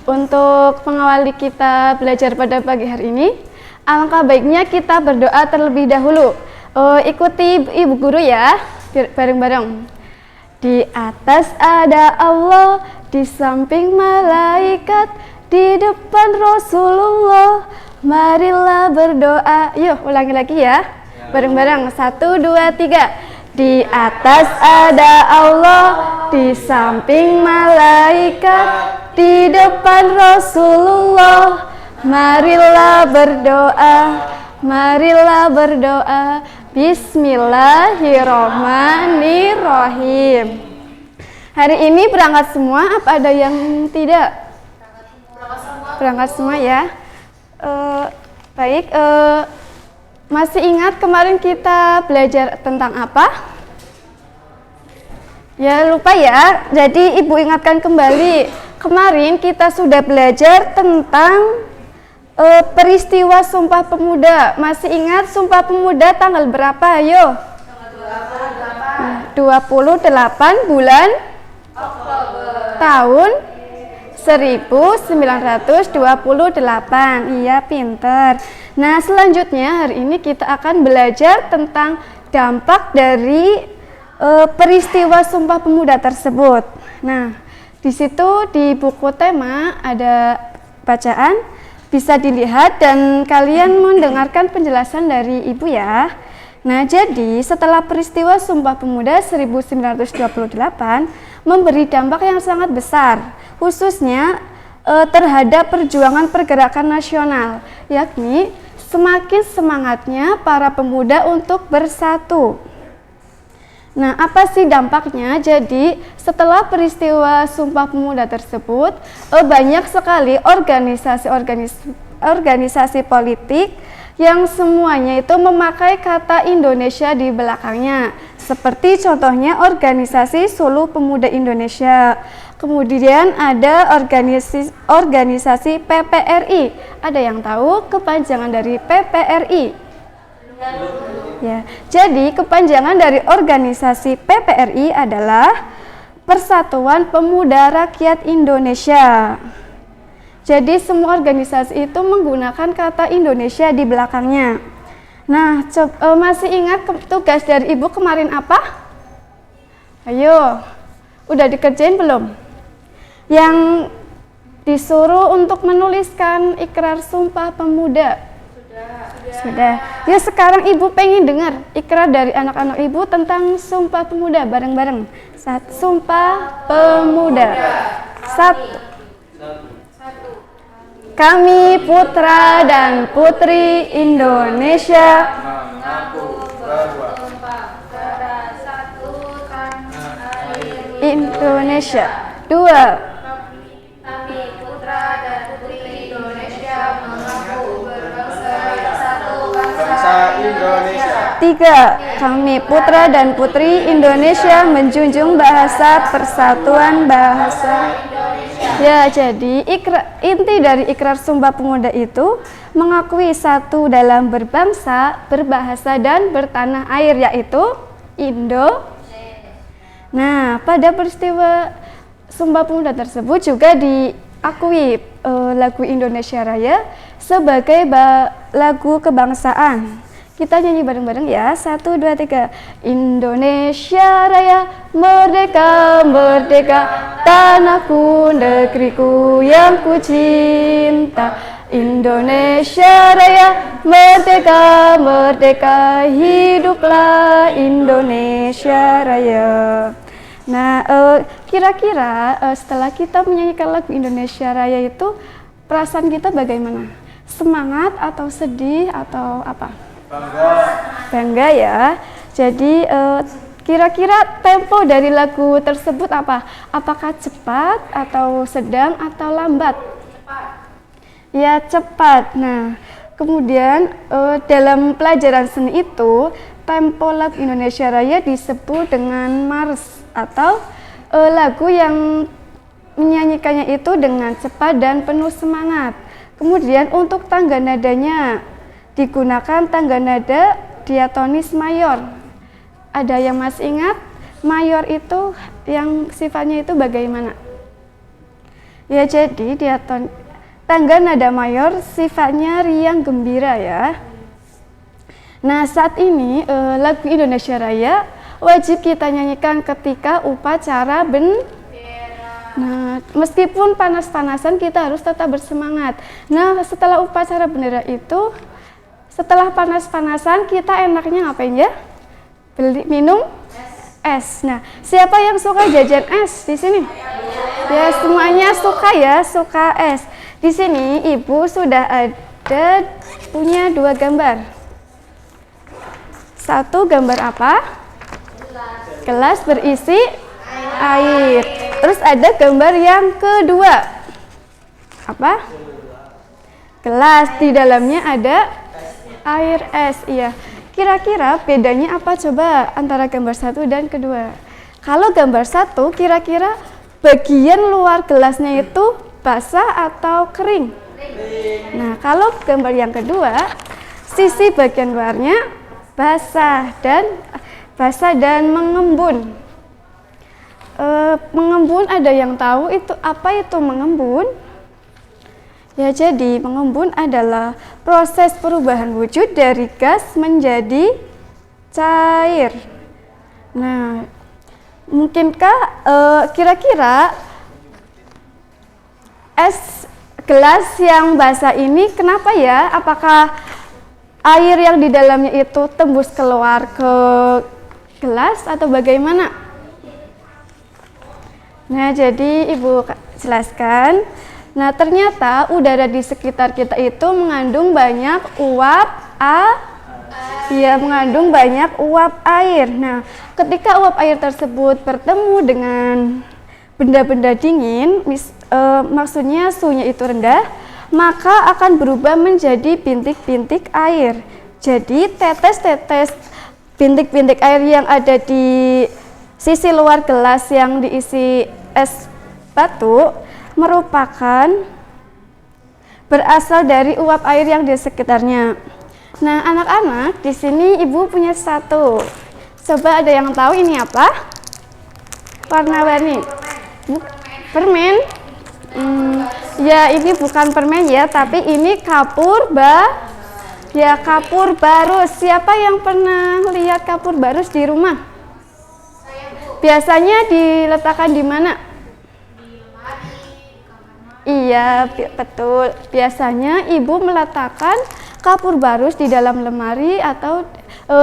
Untuk mengawali kita belajar pada pagi hari ini, alangkah baiknya kita berdoa terlebih dahulu. Ikuti ibu guru ya, bareng-bareng. Di atas ada Allah, di samping malaikat, di depan Rasulullah. Marilah berdoa. Yuk, ulangi lagi ya, bareng-bareng. 1, 2, 3. Di atas ada Allah, di samping malaikat, di depan Rasulullah. Marilah berdoa. Bismillahirrahmanirrahim. Hari ini berangkat semua, apa ada yang tidak? Berangkat semua ya. Baik, masih ingat kemarin kita belajar tentang apa? Ya lupa ya, jadi ibu ingatkan kembali. Kemarin kita sudah belajar tentang peristiwa Sumpah Pemuda. Masih ingat Sumpah Pemuda tanggal berapa? Ayo. Tanggal 28 bulan Oktober tahun 1928. Iya, pinter. Nah, selanjutnya hari ini kita akan belajar tentang dampak dari peristiwa Sumpah Pemuda tersebut. Nah, di situ di buku tema ada bacaan, bisa dilihat dan kalian mendengarkan penjelasan dari ibu ya. Nah, jadi setelah peristiwa Sumpah Pemuda 1928 memberi dampak yang sangat besar, khususnya terhadap perjuangan pergerakan nasional, yakni semakin semangatnya para pemuda untuk bersatu. Nah, apa sih dampaknya? Jadi, setelah peristiwa Sumpah Pemuda tersebut, banyak sekali organisasi politik yang semuanya itu memakai kata Indonesia di belakangnya. Seperti contohnya organisasi Suluh Pemuda Indonesia. Kemudian ada organisasi PPRI. Ada yang tahu kepanjangan dari PPRI? Ya, jadi kepanjangan dari organisasi PPRI adalah Persatuan Pemuda Rakyat Indonesia. Jadi semua organisasi itu menggunakan kata Indonesia di belakangnya. Nah, masih ingat tugas dari ibu kemarin apa? Ayo, udah dikerjain belum? Yang disuruh untuk menuliskan ikrar Sumpah Pemuda. Sudah. Sudah. Ya sekarang ibu pengen dengar ikrar dari anak-anak ibu tentang Sumpah Pemuda bareng-bareng. Sumpah Pemuda. 1. Kami putra dan putri Indonesia Indonesia. 2. Indonesia. 3. Kami putra dan putri Indonesia menjunjung bahasa persatuan bahasa. Ya, jadi inti dari ikrar Sumpah Pemuda itu mengakui satu dalam berbangsa, berbahasa dan bertanah air, yaitu Indo. Nah, pada peristiwa Sumpah Pemuda tersebut juga diakui lagu Indonesia Raya sebagai lagu kebangsaan. Kita nyanyi bareng-bareng ya. 1, 2, 3. Indonesia Raya, merdeka, merdeka, tanahku, negeriku yang ku cinta. Indonesia Raya, merdeka, merdeka, hiduplah Indonesia Raya. Nah, kira-kira setelah kita menyanyikan lagu Indonesia Raya itu, perasaan kita bagaimana? Semangat atau sedih atau apa? Bangga ya. Jadi kira-kira tempo dari lagu tersebut apa? Apakah cepat atau sedang atau lambat? Ya, cepat. Nah, kemudian dalam pelajaran seni itu tempo lagu Indonesia Raya disebut dengan mars atau lagu yang menyanyikannya itu dengan cepat dan penuh semangat. Kemudian untuk tangga nadanya digunakan tangga nada diatonis mayor. Ada yang masih ingat mayor itu yang sifatnya itu bagaimana? Ya, jadi tangga nada mayor sifatnya riang gembira ya. Nah, saat ini lagu Indonesia Raya wajib kita nyanyikan ketika upacara Nah, meskipun panas-panasan kita harus tetap bersemangat. Nah, setelah upacara bendera itu, setelah panas-panasan kita enaknya ngapain ya? Minum es. Nah, siapa yang suka jajan es di sini? Ya, semuanya suka ya, suka es. Di sini ibu sudah ada punya 2 gambar. 1 gambar apa? Gelas berisi air. Terus ada gambar yang kedua. Apa? Gelas, di dalamnya ada air es. Iya. Kira-kira bedanya apa coba antara gambar 1 dan kedua? Kalau gambar 1 kira-kira bagian luar gelasnya itu basah atau kering? Nah, kalau gambar yang kedua, sisi bagian luarnya basah dan mengembun. Mengembun, ada yang tahu itu apa itu mengembun? Ya, jadi mengembun adalah proses perubahan wujud dari gas menjadi cair. Nah, mungkinkah kira-kira es gelas yang basah ini kenapa ya? Apakah air yang di dalamnya itu tembus keluar ke gelas atau bagaimana? Nah, jadi ibu jelaskan. Nah, ternyata udara di sekitar kita itu mengandung banyak mengandung banyak uap air. Nah, ketika uap air tersebut bertemu dengan benda-benda dingin, maksudnya suhunya itu rendah, maka akan berubah menjadi bintik-bintik air. Jadi tetes-tetes bintik-bintik air yang ada di sisi luar gelas yang diisi es batu merupakan berasal dari uap air yang di sekitarnya. Nah, anak-anak, di sini ibu punya 1. Coba ada yang tahu ini apa? Warna-warni. Permen? Ya, ini bukan permen ya, tapi ini kapur barus. Siapa yang pernah lihat kapur barus di rumah? Biasanya diletakkan di mana? Iya, betul. Biasanya ibu meletakkan kapur barus di dalam lemari atau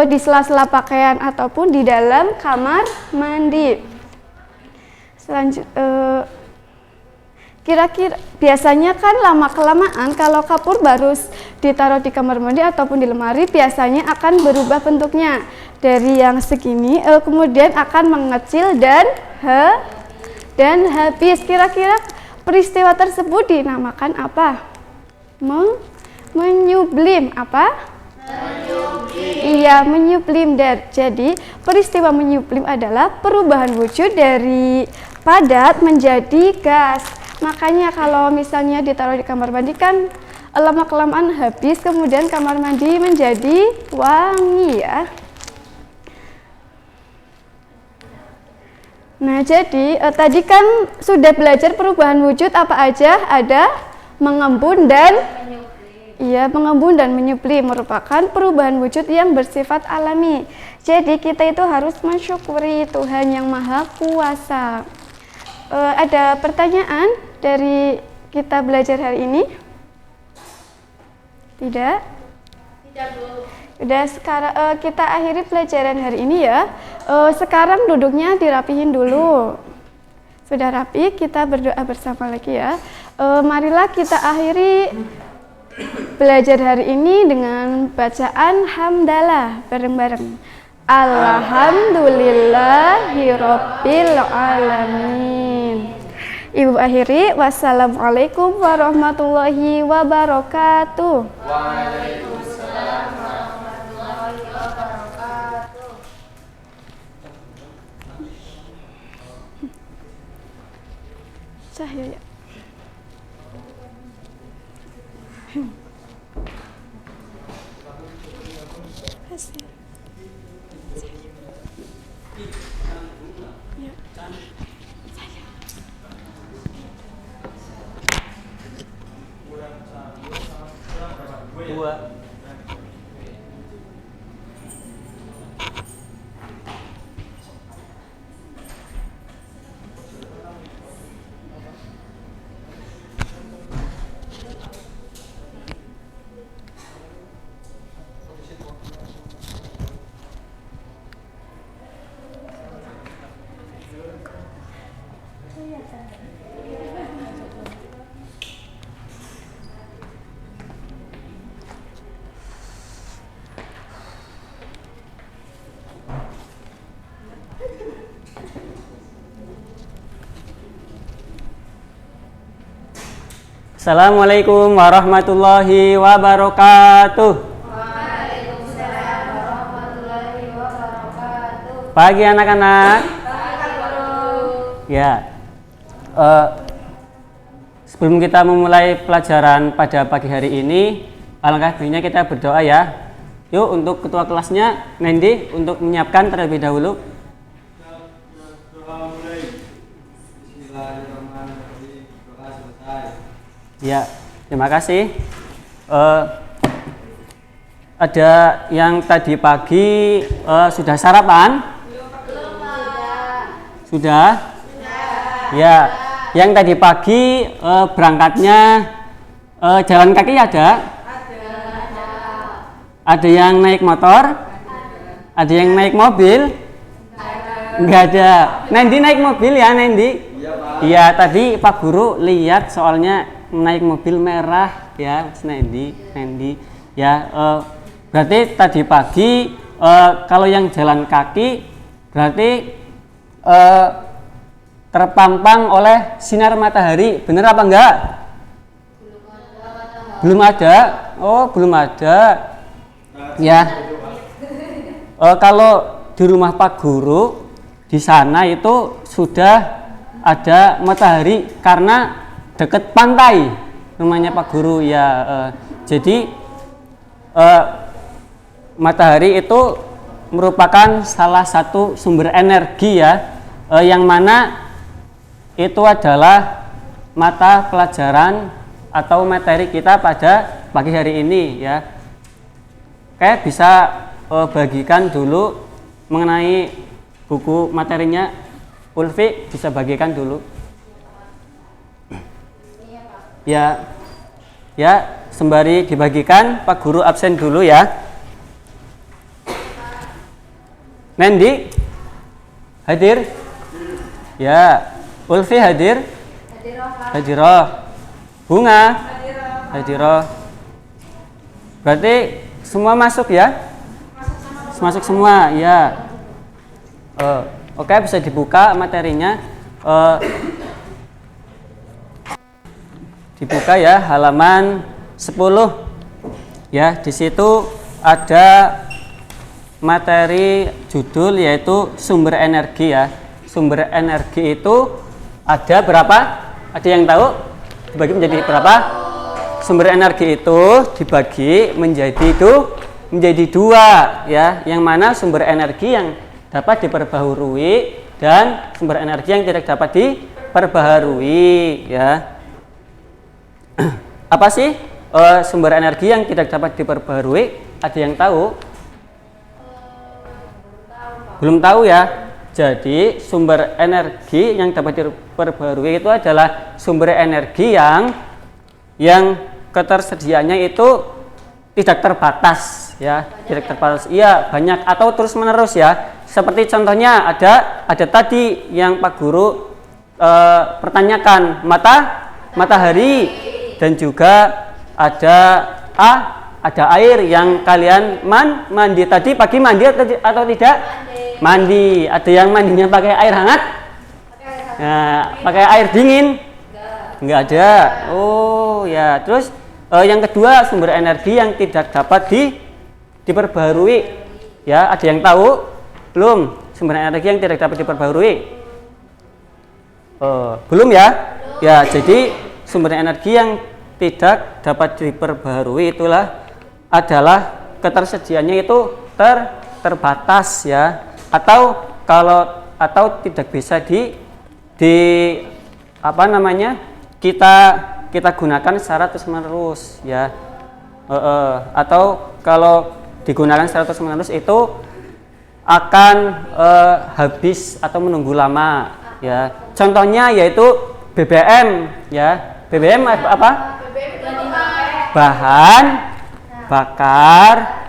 di sela-sela pakaian ataupun di dalam kamar mandi. Kira-kira biasanya kan lama-kelamaan kalau kapur barus ditaruh di kamar mandi ataupun di lemari biasanya akan berubah bentuknya dari yang segini kemudian akan mengecil dan habis. Kira-kira peristiwa tersebut dinamakan apa? Menyublim. Apa? Menyublim. Iya, menyublim. Jadi peristiwa menyublim adalah perubahan wujud dari padat menjadi gas. Makanya kalau misalnya ditaruh di kamar mandi kan lama-kelamaan habis, kemudian kamar mandi menjadi wangi ya. Nah, jadi tadi kan sudah belajar perubahan wujud apa aja? Ada mengembun dan mengembun dan menyublim merupakan perubahan wujud yang bersifat alami. Jadi kita itu harus mensyukuri Tuhan yang Maha Kuasa. Ada pertanyaan dari kita belajar hari ini? Tidak? Tidak, Bu. Udah, sekarang kita akhiri pelajaran hari ini ya. Sekarang duduknya dirapihin dulu. Sudah rapi, kita berdoa bersama lagi ya. Marilah kita akhiri belajar hari ini dengan bacaan hamdalah bareng-bareng. Alhamdulillahirabbil alamin. Ibu akhiri, wassalamualaikum warahmatullahi wabarakatuh. Waalaikumsalam warahmatullahi wabarakatuh. Cahaya ya. Assalamualaikum warahmatullahi wabarakatuh. Waalaikumsalam warahmatullahi wabarakatuh. Pagi anak-anak. Pagi, Guru. Ya. Sebelum kita memulai pelajaran pada pagi hari ini, alangkah baiknya kita berdoa ya. Yuk, untuk ketua kelasnya Nendi untuk menyiapkan terlebih dahulu. Ya, terima kasih. Ada yang tadi pagi sudah sarapan? Sudah? Ya, yang tadi pagi berangkatnya jalan kaki ada? Ada yang naik motor? Ada yang naik mobil? Enggak ada. Nendi naik mobil ya, Nendi? Iya, tadi Pak Guru lihat soalnya naik mobil merah ya, Mas Nendi. Ya, berarti tadi pagi kalau yang jalan kaki berarti terpampang oleh sinar matahari, bener apa enggak? Belum ada. Oh, belum ada. Ya. Kalau di rumah Pak Guru di sana itu sudah ada matahari karena dekat pantai rumahnya Pak Guru ya. Jadi matahari itu merupakan salah satu sumber energi ya, yang mana itu adalah mata pelajaran atau materi kita pada pagi hari ini ya. Oke, bisa bagikan dulu mengenai buku materinya. Ulfi bisa bagikan dulu. Ya, sembari dibagikan, Pak Guru absen dulu ya. Nendi hadir? Ya. Ulfi hadir? Hadiroh. Bunga? Hadiroh. Berarti semua masuk ya? Masuk semua, ya. Oke, bisa dibuka materinya. Dibuka ya, halaman 10. Ya, di situ ada materi judul yaitu sumber energi ya. Sumber energi itu ada berapa? Ada yang tahu? Dibagi menjadi berapa? Sumber energi itu dibagi menjadi dua ya. Yang mana sumber energi yang dapat diperbaharui dan sumber energi yang tidak dapat diperbaharui ya. Apa sih sumber energi yang tidak dapat diperbaharui? Ada yang tahu? Belum tahu ya. Jadi sumber energi yang dapat diperbaharui itu adalah sumber energi yang ketersediaannya itu tidak terbatas ya, tidak terbatas. Iya, banyak atau terus menerus ya. Seperti contohnya ada tadi yang Pak Guru pertanyakan matahari, dan juga ada air yang kalian mandi tadi pagi mandi atau tidak? Mandi. Ada yang mandinya pakai air hangat? Nah, pakai air dingin? Enggak ada. Oh ya. Terus yang kedua sumber energi yang tidak dapat diperbaharui. Ya, ada yang tahu? Belum. Sumber energi yang tidak dapat diperbaharui. Belum ya? Ya, jadi sumber energi yang tidak dapat diperbaharui adalah ketersediaannya itu terbatas ya, atau tidak bisa kita gunakan secara terus-menerus ya. Atau kalau digunakan secara terus-menerus itu akan habis atau menunggu lama ya. Contohnya yaitu BBM ya. BBM apa? Bahan bakar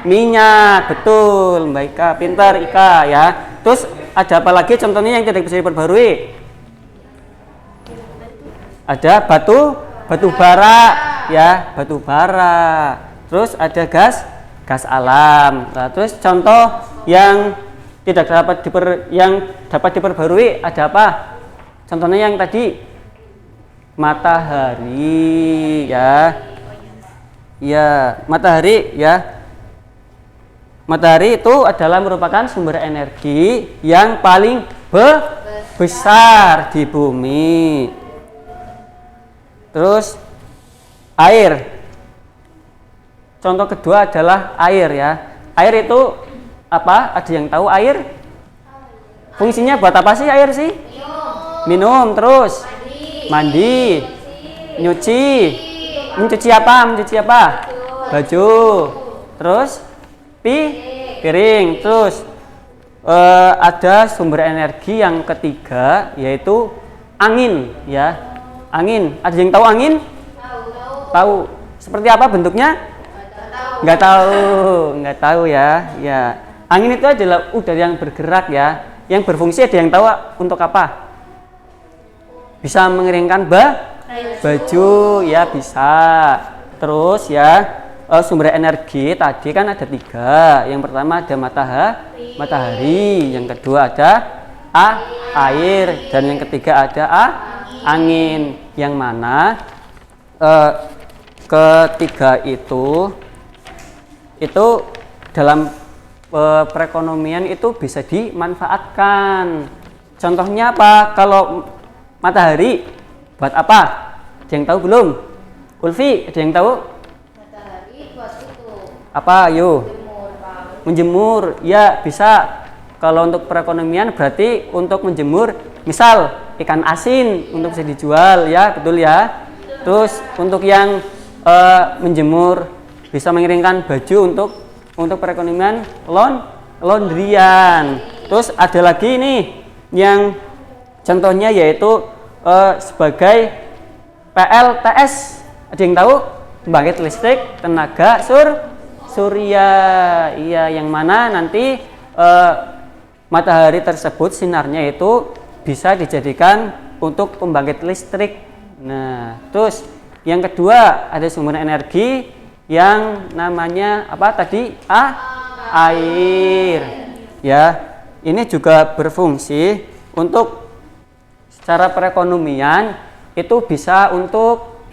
minyak. Betul, Mbak Ika, pintar Ika ya. Terus ada apa lagi contohnya yang tidak bisa diperbarui? Ada batu bara ya, batu bara. Terus ada gas alam. Nah, terus contoh yang dapat diperbarui ada apa? Contohnya yang tadi matahari ya. Ya, matahari ya. Matahari itu adalah merupakan sumber energi yang paling besar di bumi. Terus air. Contoh kedua adalah air ya. Air itu apa? Ada yang tahu air? Fungsinya buat apa sih air sih? Minum, terus mandi, nyuci. Mencuci apa? Baju. Terus piring. Terus ada sumber energi yang ketiga yaitu angin ya. Angin. Ada yang tahu angin? Tahu. Seperti apa bentuknya? Nggak tahu ya. Ya. Angin itu adalah udara yang bergerak ya. Yang berfungsi ada yang tahu untuk apa? Bisa mengeringkan baju ya, bisa. Terus ya sumber energi tadi kan ada tiga. Yang pertama ada matahari, yang kedua ada air, dan yang ketiga ada angin. Yang mana ketiga itu dalam perekonomian itu bisa dimanfaatkan. Contohnya apa? Kalau matahari buat apa? Ada yang tahu belum? Ulfi, ada yang tahu? Matahari buat itu. Apa? Ayo. Menjemur. Ya, bisa. Kalau untuk perekonomian berarti untuk menjemur, misal ikan asin untuk bisa dijual ya, betul ya. Terus untuk yang menjemur bisa mengeringkan baju untuk perekonomian laundryan. Terus ada lagi nih yang contohnya yaitu sebagai PLTS. Ada yang tahu? pembangkit listrik tenaga surya. Iya, yang mana nanti matahari tersebut sinarnya itu bisa dijadikan untuk pembangkit listrik. Nah, terus yang kedua ada sumber energi yang namanya apa tadi? Air. Ya, ini juga berfungsi untuk secara perekonomian itu bisa untuk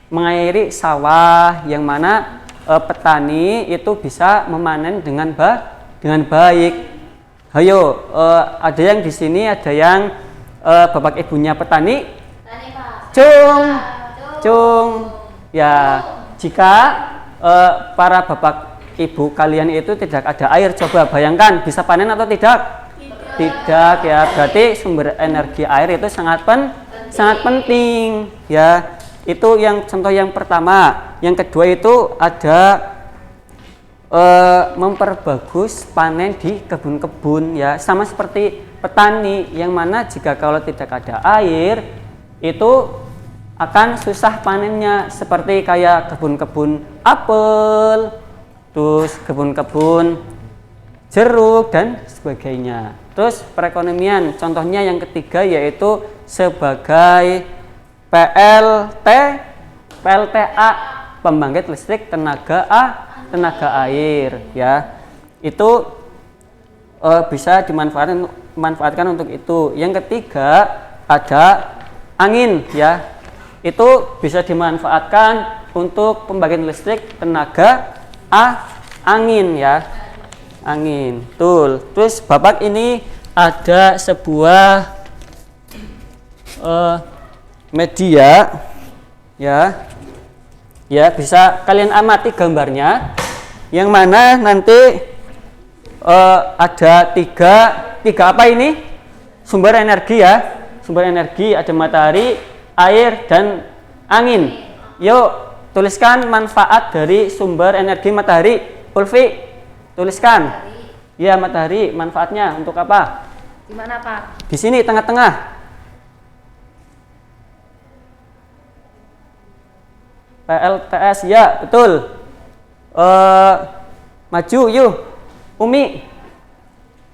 mengairi sawah, yang mana petani itu bisa memanen dengan baik. Ayo, ada yang di sini ada yang bapak ibunya petani? Cung. Ya, jika para bapak ibu kalian itu tidak ada air, coba bayangkan bisa panen atau tidak? Tidak ya, berarti sumber energi air itu sangat penting ya. Itu yang contoh yang pertama. Yang kedua itu ada memperbagus panen di kebun-kebun ya, sama seperti petani, yang mana jika kalau tidak ada air itu akan susah panennya, seperti kayak kebun-kebun apel, terus kebun-kebun jeruk dan sebagainya. Terus perekonomian, contohnya yang ketiga yaitu sebagai PLTA, pembangkit listrik tenaga air ya. Itu bisa dimanfaatkan untuk itu. Yang ketiga ada angin ya. Itu bisa dimanfaatkan untuk pembangkit listrik tenaga angin ya. Angin. Betul. Terus Bapak ini ada sebuah media ya. Ya, bisa kalian amati gambarnya, yang mana nanti ada tiga apa ini? Sumber energi ya. Sumber energi ada matahari, air dan angin. Yuk, tuliskan manfaat dari sumber energi matahari. Ulfi, tuliskan. Ya, matahari manfaatnya untuk apa? Di mana, Pak? Di sini tengah-tengah. PLTS ya, betul. Maju yuk. Umi,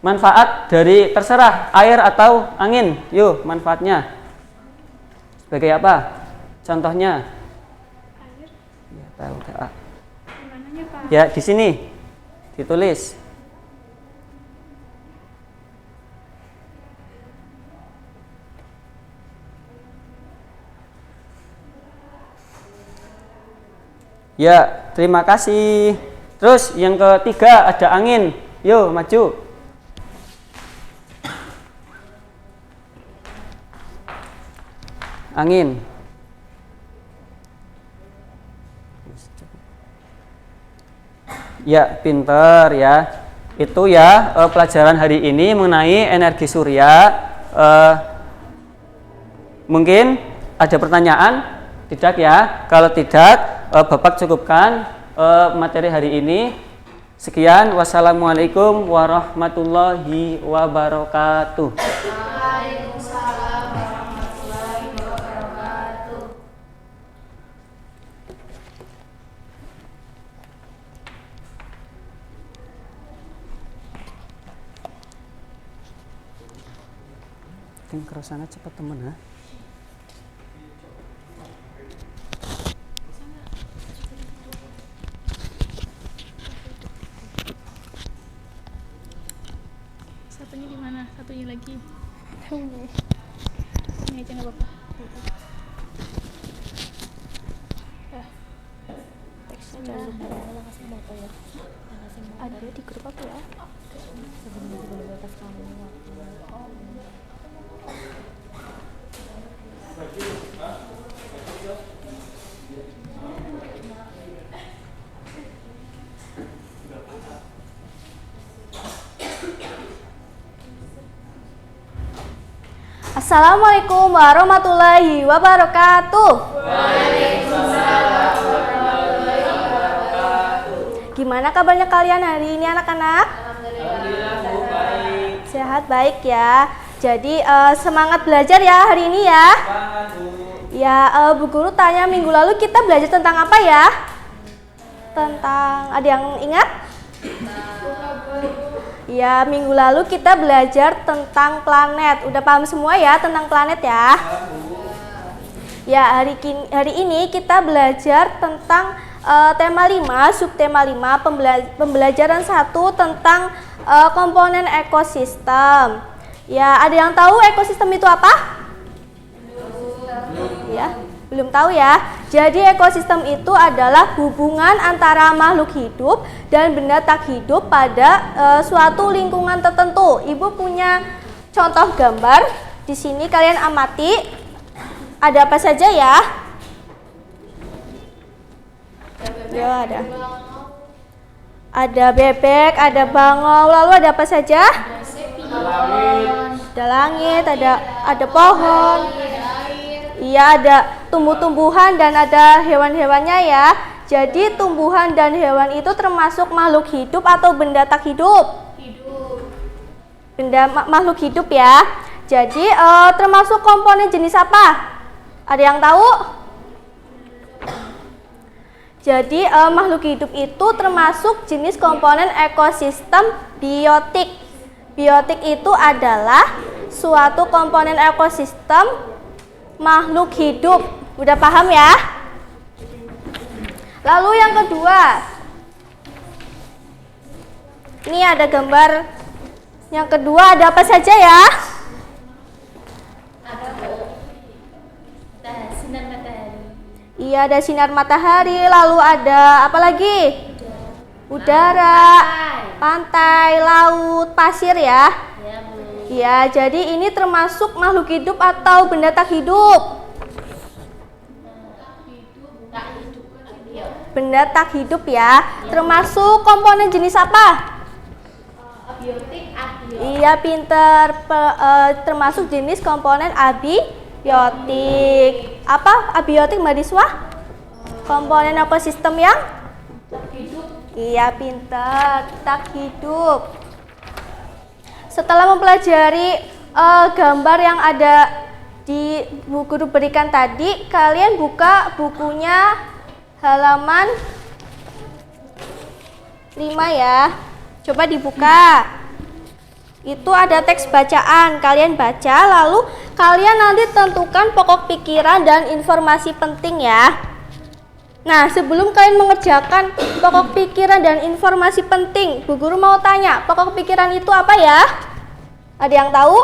manfaat dari terserah air atau angin. Yuk, manfaatnya sebagai apa? Contohnya? Ya, PLTA. Ya, di sini ditulis. Ya, terima kasih. Terus yang ketiga ada angin. Yuk, maju. Angin. Ya, pinter ya. Itu ya pelajaran hari ini mengenai energi surya. Mungkin ada pertanyaan? Tidak ya? Kalau tidak, Bapak cukupkan materi hari ini. Sekian, wassalamualaikum warahmatullahi wabarakatuh. Waalaikumsalam warahmatullahi wabarakatuh. Tim kerasana cepat temen ha. Satunya di mana? Satunya lagi. Ini aja nggak apa-apa. Teksnya jangan lupa. Ada di grup apa ya? Assalamualaikum warahmatullahi wabarakatuh. Gimana kabarnya kalian hari ini anak-anak? Sehat baik ya. Jadi semangat belajar ya hari ini ya. Ya, Bu Guru tanya minggu lalu kita belajar tentang apa ya? Tentang, ada yang ingat? Ya, minggu lalu kita belajar tentang planet. Udah paham semua ya tentang planet ya? Ya, hari ini kita belajar tentang tema 5, subtema 5, pembelajaran 1 tentang komponen ekosistem. Ya, ada yang tahu ekosistem itu apa? Ya, belum tahu ya. Jadi ekosistem itu adalah hubungan antara makhluk hidup dan benda tak hidup pada suatu lingkungan tertentu. Ibu punya contoh gambar. Di sini kalian amati. Ada apa saja ya? Ya, ada. Ada bebek, ada bangau, lalu ada apa saja? Ada langit, ada pohon. Iya, ada tumbuh-tumbuhan dan ada hewan-hewannya ya. Jadi tumbuhan dan hewan itu termasuk makhluk hidup atau benda tak hidup? Benda makhluk hidup ya. Jadi termasuk komponen jenis apa? Ada yang tahu? Jadi makhluk hidup itu termasuk jenis komponen ekosistem biotik. Biotik itu adalah suatu komponen ekosistem makhluk hidup. Udah paham ya? Lalu yang kedua, ini ada gambar. Yang kedua ada apa saja ya? Ada sinar matahari. Iya, ada sinar matahari. Lalu ada apa lagi? Udara, pantai, laut, pasir ya. Ya, jadi ini termasuk makhluk hidup atau benda tak hidup? Benda tak hidup ya. Termasuk komponen jenis apa? Abiotik. Iya, pinter. Termasuk jenis komponen abiotik. Apa abiotik, Mbak Diswa? Komponen ekosistem yang? Tak hidup. Iya, pinter. Tak hidup. Setelah mempelajari gambar yang ada di buku guru berikan tadi, kalian buka bukunya halaman 5 ya. Coba dibuka. Itu ada teks bacaan, kalian baca, lalu kalian nanti tentukan pokok pikiran dan informasi penting ya. Nah, sebelum kalian mengerjakan pokok pikiran dan informasi penting, Bu Guru mau tanya, pokok pikiran itu apa ya? Ada yang tahu?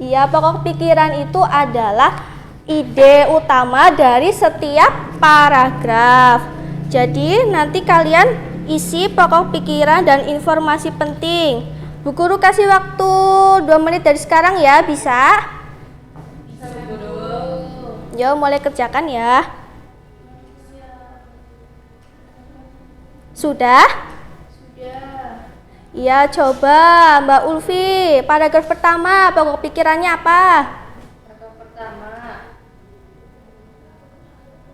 Iya, pokok pikiran itu adalah ide utama dari setiap paragraf. Jadi, nanti kalian isi pokok pikiran dan informasi penting. Bu Guru kasih waktu 2 menit dari sekarang ya, bisa? Yo, mulai kerjakan ya. Sudah? Iya, coba Mbak Ulfi, paragraf pertama, pokok pikirannya apa? Paragraf pertama.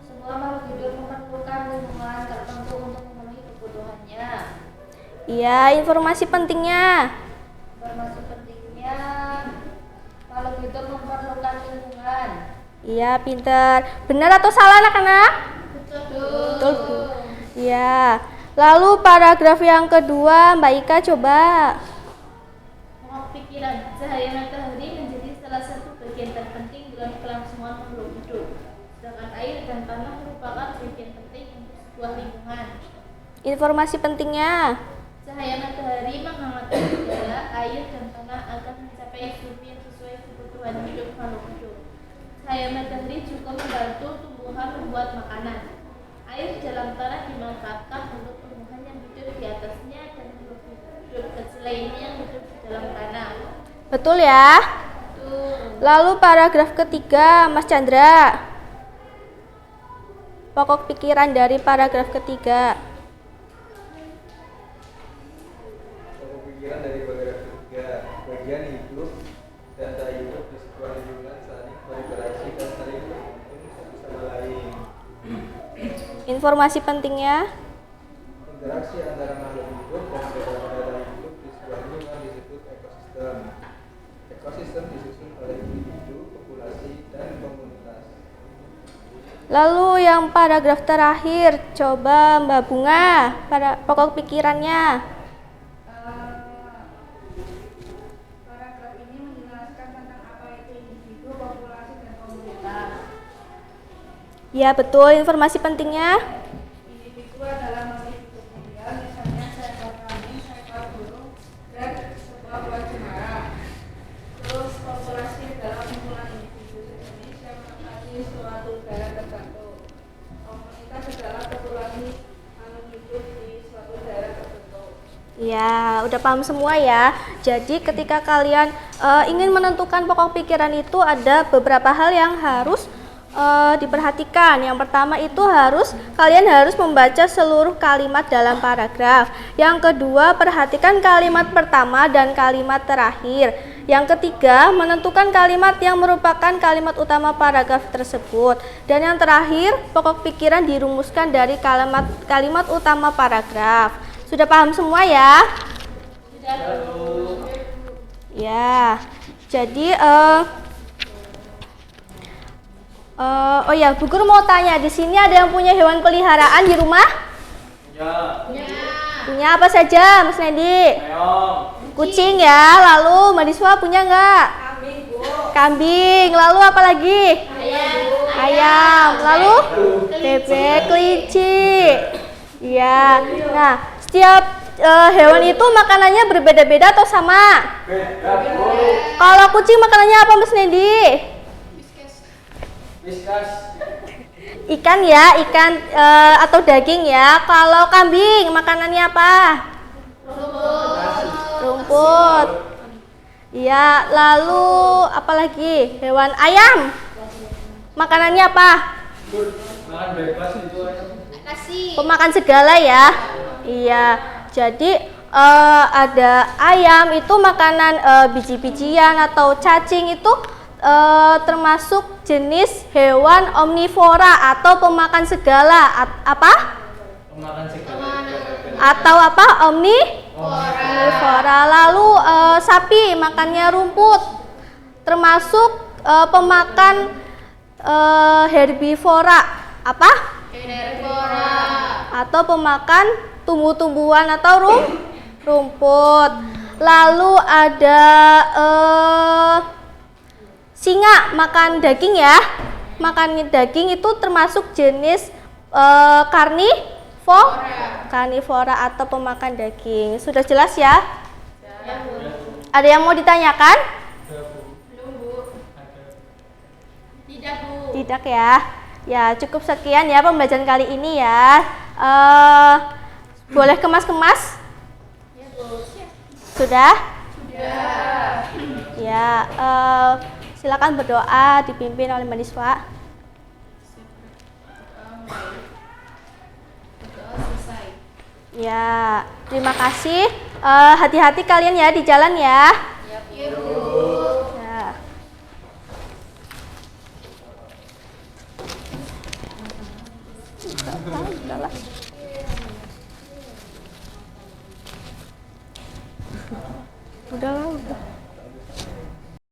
Semua makhluk hidup memerlukan lingkungan tertentu untuk memenuhi kebutuhannya. Iya, informasi pentingnya. Informasi pentingnya, makhluk hidup memerlukan lingkungan. Iya, pinter. Benar atau salah anak-anak? Betul. Iya. Lalu paragraf yang kedua, Mbak Ika coba. Pokok pikiran, cahaya matahari menjadi salah satu bagian terpenting dalam kelangsungan makhluk hidup. Sedangkan air dan tanah merupakan bagian penting untuk sebuah lingkungan. Informasi pentingnya. Cahaya matahari menghangatkan udara, air dan tanah agar mencapai suhu yang sesuai kebutuhan hidup makhluk hidup. Cahaya matahari juga membantu tumbuhan membuat makanan. Air dalam tanah dimanfaatkan untuk tumbuhan yang hidup di atasnya dan makhluk hidup kecil lainnya yang hidup di dalam tanah. Betul ya? Betul. Lalu paragraf ketiga, Mas Chandra. Pokok pikiran dari paragraf ketiga. Pokok pikiran dari paragraf ketiga, bagian hidup dan tak hidup di sebuah lingkungan saling berinteraksi dan saling bergantung satu sama lain. Informasi pentingnya. Interaksi antara makhluk hidup dan benda-benda hidup di sebuah lingkungan disebut ekosistem. Ekosistem disusun oleh individu, populasi, Lalu yang paragraf terakhir, coba Mbak Bunga, pada pokok pikirannya. Paragraf ini menjelaskan tentang apa itu individu, populasi, dan komunitas. Ya betul, informasi pentingnya. Individu adalah makhluk hidup mundial, misalnya seekor kambing, seekor burung, dan sebuah buah cemara. Terus populasi adalah kumpulan individu sejenis yang menempati suatu daerah tertentu. Komunitas adalah populasi makhluk hidup di suatu daerah tertentu. Ya, udah paham semua ya. Jadi ketika kalian ingin menentukan pokok pikiran itu ada beberapa hal yang harus diperhatikan. Yang pertama itu kalian harus membaca seluruh kalimat dalam paragraf. Yang kedua, perhatikan kalimat pertama dan kalimat terakhir. Yang ketiga, menentukan kalimat yang merupakan kalimat utama paragraf tersebut. Dan yang terakhir, pokok pikiran dirumuskan dari kalimat utama paragraf. Sudah paham semua ya? Sudah. Ya. Jadi oh ya, Bu Guru mau tanya, di sini ada yang punya hewan peliharaan di rumah? Ya. Punya apa saja, Mas Nendi? Kucing ya, lalu Mbak Diswa punya nggak? Kambing, Bu. Kambing, lalu apa lagi? Ayam, lalu? Bebek, kelinci. Iya, nah setiap hewan itu makanannya berbeda-beda atau sama? Kalau kucing makanannya apa, Mas Nendi? Ikan ya, ikan atau daging ya. Kalau kambing makanannya apa? Rumput. Iya, lalu apa lagi? Hewan ayam. Makanannya apa? Makan bebas itu. Pemakan segala ya. Iya. Jadi ada ayam itu makanan biji-bijian atau cacing itu termasuk jenis hewan omnivora atau pemakan segala. Apa? Pemakan segala. Atau apa? Omnivora. Lalu sapi makannya rumput, termasuk pemakan herbivora. Apa? Herbivora. Atau pemakan tumbuh-tumbuhan atau rumput. Lalu ada singa makan daging ya. Makan daging itu termasuk jenis karnivora atau pemakan daging. Sudah jelas ya? Ada yang mau ditanyakan? Tidak ya. Ya cukup sekian ya pembelajaran kali ini ya. Boleh kemas-kemas? Sudah? Ya. Silakan berdoa dipimpin oleh Mbak Niswa. Ya, terima kasih. Hati-hati kalian ya di jalan ya. Ya. Udahlah.